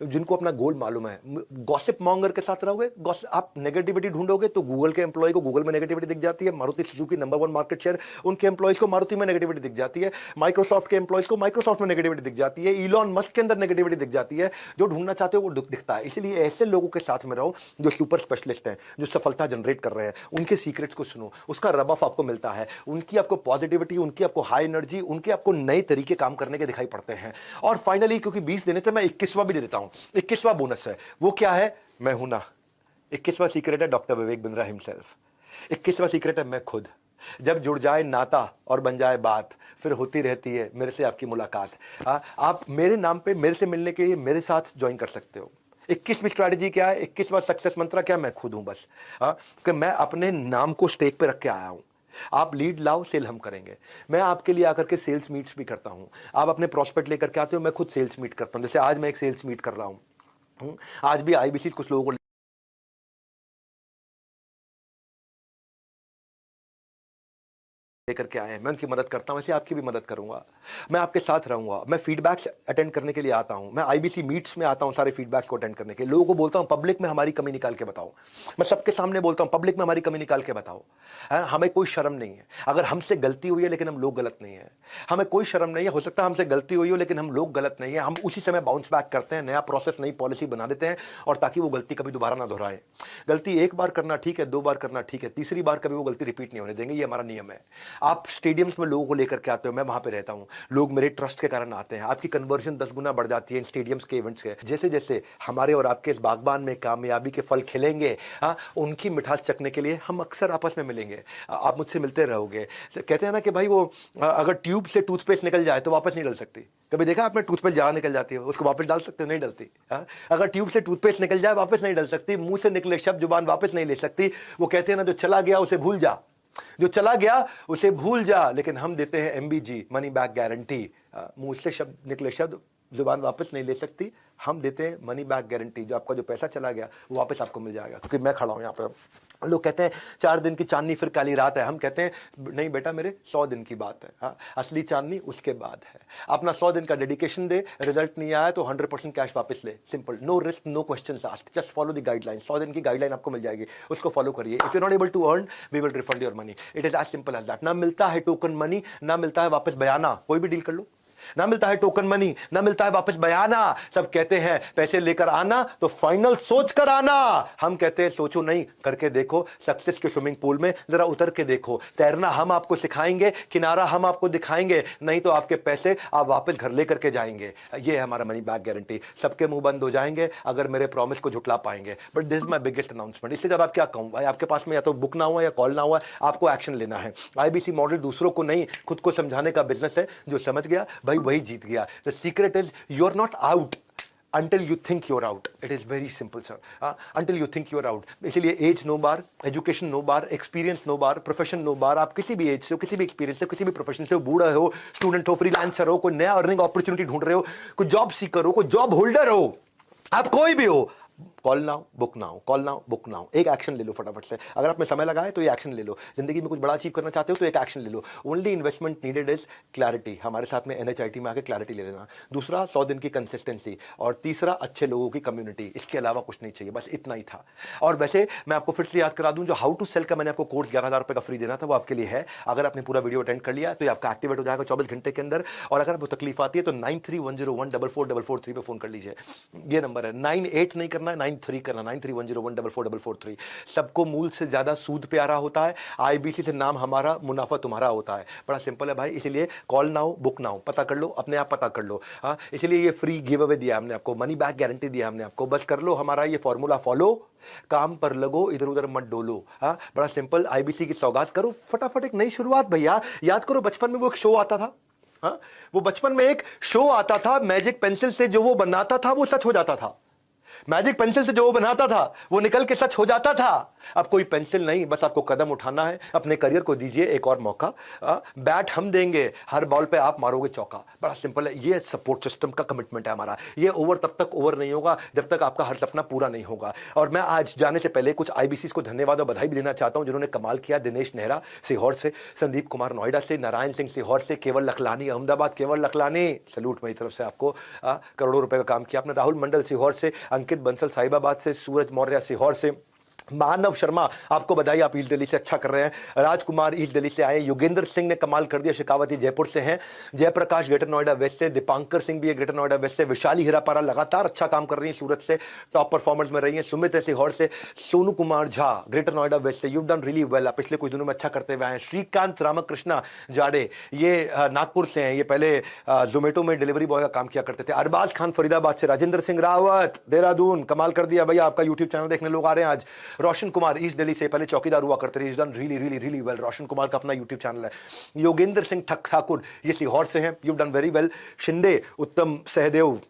जिनको अपना गोल मालूम है। गॉसिप मॉन्गर के साथ रहोगे, आप नेगेटिविटी ढूंढोगे तो गूगल के एम्प्लॉय को गूगल में नेगेटिविटी दिख जाती है। Maruti Suzuki number 1 market share, उनके एम्प्लॉयज को मारुति में नेगेटिविटी दिख जाती है। माइक्रोसॉफ्ट के एम्प्लॉयज को माइक्रोसॉफ्ट में नेगेटिविटी दिख जाती है। इलॉन मस्क के अंदर नेगेटिविटी दिख जाती है। जो ढूंढना चाहते हो वो दिखता है। इसलिए ऐसे लोगों के साथ में रहो जो सुपर स्पेशलिस्ट हैं, जो सफलता जनरेट कर रहे हैं। उनके सीक्रेट्स को सुनो, उसका रब ऑफ आपको मिलता है। उनकी आपको पॉजिटिविटी, उनकी आपको हाई एनर्जी, उनके आपको नए तरीके काम करने के दिखाई पड़ते हैं। और फाइनली, क्योंकि 20 देने थे, मैं 21वां भी दे देता हूं। 21वां बोनस है। वो क्या है, मैं हूं ना। 21वां सीक्रेट है doctor Vivek Bindra himself. 21वां secret है मैं खुद। जब जुड़ जाए नाता और बन जाए बात, फिर होती रहती है मेरे से आपकी मुलाकात। आप मेरे नाम पे मेरे से मिलने के लिए मेरे साथ ज्वाइन कर सकते हो। 21वीं स्ट्रैटेजी क्या है, 21वां सक्सेस मंत्र क्या है, मैं खुद हूं बस। कि मैं अपने नाम को स्टेक पे रख के आया हूं। आप लीड लाओ, सेल हम करेंगे। मैं आपके लिए आकर के सेल्स मीट्स भी करता हूं। आप अपने प्रोस्पेक्ट लेकर के आते हो, मैं खुद सेल्स मीट करता हूं। जैसे आज मैं एक सेल्स मीट कर रहा हूं। आज भी IBC कुछ लोगों को लेकर के आए हैं, मैं उनकी मदद करता हूं। ऐसे आपकी भी मदद करूंगा, मैं आपके साथ रहूंगा। मैं फीडबैक्स अटेंड करने के लिए आता हूं। मैं IBC मीट्स में आता हूं सारे फीडबैक्स को अटेंड करने के। लोगों को बोलता हूं पब्लिक में हमारी कमी निकाल के बताओ। मैं सबके सामने बोलता हूं पब्लिक में हमारी कमी निकाल के बताओ। हमें कोई शर्म नहीं है अगर हमसे गलती हुई है, लेकिन हम लोग गलत नहीं है। हमें कोई शर्म नहीं है, हो सकता है हमसे गलती हुई हो लेकिन हम लोग गलत नहीं है। हम उसी समय बाउंस बैक करते हैं, नया प्रोसेस, नई पॉलिसी बना देते हैं, और ताकि वो गलती कभी दोबारा ना दोहराए। गलती एक बार करना ठीक है, 2 बार करना ठीक है, तीसरी बार कभी वो गलती रिपीट नहीं होने देंगे। ये हमारा नियम है। आप स्टेडियम्स में लोगों को लेकर के आते हो, मैं वहां पे रहता हूं, लोग मेरे ट्रस्ट के कारण आते हैं। आपकी कन्वर्जन 10 गुना बढ़ जाती है इन स्टेडियम्स के इवेंट्स के। जैसे जैसे हमारे और आपके इस बागबान में कामयाबी के फल खिलेंगे, उनकी मिठास चखने के लिए हम अक्सर आपस में मिलेंगे। आप मुझसे मिलते रहोगे। कहते हैं ना कि भाई वो अगर ट्यूब से टूथपेस्ट निकल जाए तो वापस नहीं डल सकती। कभी देखा आपने टूथपेस्ट जहां निकल जाती है, उसको वापस डाल सकते हो? नहीं डलती। अगर ट्यूब से टूथपेस्ट निकल जाए वापस नहीं डल सकती। मुंह से निकले शब्द जुबान वापस नहीं ले सकती। वो कहते हैं ना, जो चला गया उसे भूल जा, जो चला गया उसे भूल जा। लेकिन हम देते हैं MBG, मनी बैक गारंटी। मुंह से शब्द निकले शब्द जुबान वापस नहीं ले सकती। हम देते हैं मनी बैक गारंटी। जो आपका जो पैसा चला गया वो वापस आपको मिल जाएगा। क्योंकि मैं खड़ा हूं यहाँ पे। लोग कहते हैं 4 दिन की चांदनी फिर काली रात है। हम कहते हैं नहीं बेटा, मेरे 100 दिन की बात है। असली चांदनी उसके बाद है। अपना 100 दिन का डेडिकेशन दे, रिजल्ट नहीं आया तो 100% कैश वापस ले। Simple, no risk, no questions asked, just follow the guideline. 100 दिन की गाइडलाइन आपको मिल जाएगी, उसको फॉलो करिए। If you not able to earn, we will refund your money. It is as simple as that. ना मिलता है टोकन मनी, ना मिलता है वापस बयाना। कोई भी डील कर लो, ना मिलता है टोकन मनी, ना मिलता है वापस बयाना। सब कहते हैं पैसे लेकर आना तो फाइनल सोच कर आना। हम कहते हैं सोचो नहीं, करके देखो। सक्सेस के स्विमिंग पूल में जरा उतर के देखो। तैरना हम आपको सिखाएंगे, किनारा हम आपको दिखाएंगे। नहीं तो आपके पैसे आप वापस घर लेकर के जाएंगे। ये है हमारा मनी बैक गारंटी। सबके मुंह बंद हो जाएंगे अगर मेरे प्रॉमिस को झुटला पाएंगे। But this is my biggest announcement. इसलिए जब आप क्या कहूं भाई, आपके पास में या तो बुक ना हुआ या कॉल ना हुआ, आपको एक्शन लेना है। IBC मॉडल दूसरों को नहीं, खुद को समझाने का बिजनेस है। जो समझ गया भाई वही जीत गया। The secret is you are not out until you think you're out. It is very simple, sir. Until you think you're out. इसलिए एज नो बार, एजुकेशन नो बार, एक्सपीरियंस नो बार, प्रोफेशन नो बार। आप किसी भी एज से हो, किसी भी experience से, किसी भी प्रोफेशन से हो, बूढ़ा हो, स्टूडेंट हो, फ्रीलांसर हो, कोई नया अर्निंग अपॉर्चुनिटी ढूंढ रहे हो, कोई जॉब सीकर हो, कोई जॉब होल्डर हो, आप कोई भी हो, call now book now, call now book now. एक एक्शन ले लो फटाफट से। अगर आप में समय लगा है तो ये एक्शन ले लो। जिंदगी में कुछ बड़ा अचीव करना चाहते हो तो एक एक्शन ले लो। Only investment needed is clarity. हमारे साथ में NHIT में आके क्लैरिटी ले लेना। दूसरा 100 दिन की कंसिस्टेंसी, और तीसरा अच्छे लोगों की कम्युनिटी। इसके अलावा कुछ नहीं चाहिए, बस इतना ही था। और वैसे मैं आपको फिर से याद करा दूं, जो हाउ टू सेल का मैंने आपको कोर्स 11,000 रुपए का फ्री देना था वो आपके लिए है। अगर आपने पूरा वीडियो अटेंड कर लिया तो ये आपका एक्टिवेट हो जाएगा 24 घंटे के अंदर। और अगर आपको तकलीफ आती है तो 9310144443 पे फोन कर लीजिए। ये नंबर है, 98 नहीं करना है, 93 करना, 9310144443। सबको मूल से ज्यादा सूद प्यारा होता है। IBC से नाम हमारा, मुनाफा तुम्हारा होता है। बड़ा सिंपल है भाई, इसीलिए कॉल नाउ बुक नाउ, पता कर लो, अपने आप पता कर लो। हाँ, इसलिए ये फ्री गिव अवे दिया हमने आपको, मनी बैक गारंटी दिया हमने आपको। बस कर लो हमारा ये फॉर्मूला फॉलो, काम पर लगो, इधर उधर मत डोलो। हाँ, बड़ा सिंपल। IBC की सौगात करो फटाफट, एक नई शुरुआत भैया। याद करो बचपन में वो एक शो आता था। हाँ, वो बचपन में एक शो आता था, मैजिक पेंसिल से जो वो बनाता था वो सच हो जाता था। मैजिक पेंसिल से जो वो बनाता था वो निकल के सच हो जाता था। अब कोई पेंसिल नहीं, बस आपको कदम उठाना है। अपने करियर को दीजिए एक और मौका। बैट हम देंगे, हर बॉल पे आप मारोगे चौका। बड़ा सिंपल है। ये सपोर्ट सिस्टम का कमिटमेंट है हमारा। ये ओवर तब तक ओवर नहीं होगा जब तक आपका हर सपना पूरा नहीं होगा। और मैं आज जाने से पहले कुछ IBCs को धन्यवाद और बधाई भी देना चाहता हूं जिन्होंने कमाल किया। दिनेश नेहरा सीहोर से, संदीप कुमार नोएडा से, नारायण सिंह सीहोर से, केवल लखलानी अहमदाबाद। केवल लखलानी, सैल्यूट मेरी तरफ से आपको। करोड़ों रुपए का काम किया आपने। राहुल मंडल सीहोर से, अंकित बंसल साहिबाबाद से, सूरज मौर्य सीहोर से, मानव शर्मा आपको बधाई, आप ईस्ट दिल्ली से अच्छा कर रहे हैं। राजकुमार ईस्ट दिल्ली से आए। योगेंद्र सिंह ने कमाल कर दिया, शेखावती जयपुर से हैं। जयप्रकाश ग्रेटर नोएडा वेस्ट से, दीपांकर सिंह भी है ग्रेटर नोएडा वेस्ट से। विशाली हीरापारा लगातार अच्छा काम कर रही है, सूरत से टॉप परफॉर्मर्स में रही है। सुमित है सीहोर से। सोनू कुमार झा ग्रेटर नोएडा वेस्ट से, यू डन रियली वेल, आप पिछले कुछ दिनों में अच्छा करते हुए आए हैं। श्रीकांत रामकृष्णा जाड़े, ये नागपुर से हैं, ये पहले जोमेटो में डिलीवरी बॉय का काम किया करते थे। अरबाज खान फरीदाबाद से। राजेंद्र सिंह रावत देहरादून, कमाल कर दिया भैया, आपका यूट्यूब चैनल देखने लोग आ रहे हैं आज। रोशन कुमार ईस्ट दिल्ली से, पहले चौकीदार हुआ करते थे, done really really really well. Roshan Kumar का अपना यूट्यूब चैनल है। योगेंद्र सिंह ठाकुर, ये सीहोर से हैं, you done very well. Shinde उत्तम सहदेव,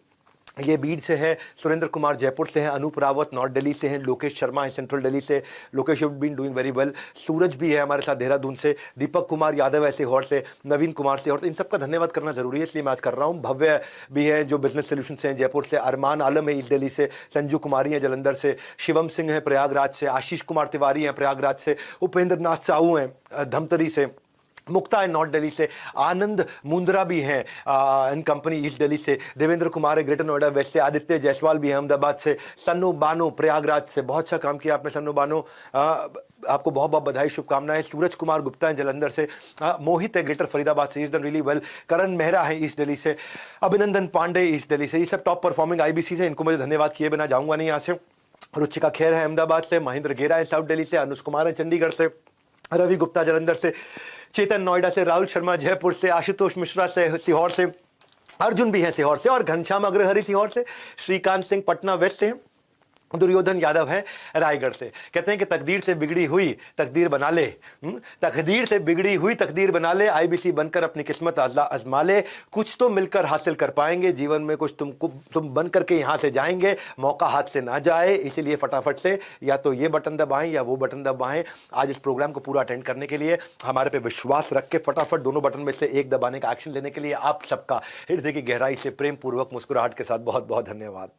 ये बीड से है। सुरेंद्र कुमार जयपुर से हैं। अनूप रावत नॉर्थ दिल्ली से हैं। लोकेश शर्मा है सेंट्रल दिल्ली से। Lokesh you been doing very well. Suraj भी है हमारे साथ देहरादून से। दीपक कुमार यादव है सीहोर से। नवीन कुमार सीहोर से। इन सबका धन्यवाद करना जरूरी है, इसलिए मैं आज कर रहा हूँ। भव्य भी है जो बिजनेस सोल्यूशन से हैं जयपुर से। अरमान आलम है ईस्ट दिल्ली से। संजू कुमारी है जलंधर से। शिवम सिंह है प्रयागराज से। आशीष कुमार तिवारी हैं प्रयागराज से। उपेंद्र नाथ साहू हैं धमतरी से। मुक्ता है नॉर्थ दिल्ली से। आनंद मुंद्रा भी हैं इन कंपनी ईस्ट दिल्ली से। देवेंद्र कुमार है ग्रेटर नोएडा वेस्ट से। आदित्य जायसवाल भी है अहमदाबाद से। सन्नू बानो प्रयागराज से, बहुत अच्छा काम किया आपने सन्नू बानो, आपको बहुत बहुत बधाई शुभकामनाएं। सूरज कुमार गुप्ता है जलंधर से। मोहित है ग्रेटर फरीदाबाद से, इज डन रियली वेल। करण मेहरा है ईस्ट दिल्ली से। अभिनंदन पांडे ईस्ट दिल्ली से। ये सब टॉप परफॉर्मिंग IBC से, इनको मुझे धन्यवाद किए बिना जाऊंगा नहीं यहाँ से। रुचिका खेर है अहमदाबाद से। महेंद्र गेरा है साउथ दिल्ली से। अनुज कुमार है चंडीगढ़ से। रवि गुप्ता जलंधर से। चेतन नोएडा से। राहुल शर्मा जयपुर से। आशुतोष मिश्रा से सीहोर से। अर्जुन भी है सीहोर से। और घनश्याम अग्रहरि सीहोर से। श्रीकांत सिंह पटना वेस्ट से। दुर्योधन यादव है रायगढ़ से। कहते हैं कि तकदीर से बिगड़ी हुई तकदीर बना ले। तकदीर से बिगड़ी हुई तकदीर बना ले। IBC बनकर अपनी किस्मत आजमा ले। कुछ तो मिलकर हासिल कर पाएंगे जीवन में, कुछ तुम बन करके यहाँ से जाएंगे, मौका हाथ से ना जाए। इसीलिए फटाफट से या तो ये बटन दबाएं या वो बटन दबाएं। आज इस प्रोग्राम को पूरा अटेंड करने के लिए, हमारे पे विश्वास रख के फटाफट दोनों बटन में से एक दबाने का एक्शन लेने के लिए आप सबका हृदय की गहराई से प्रेम पूर्वक मुस्कुराहट के साथ बहुत बहुत धन्यवाद।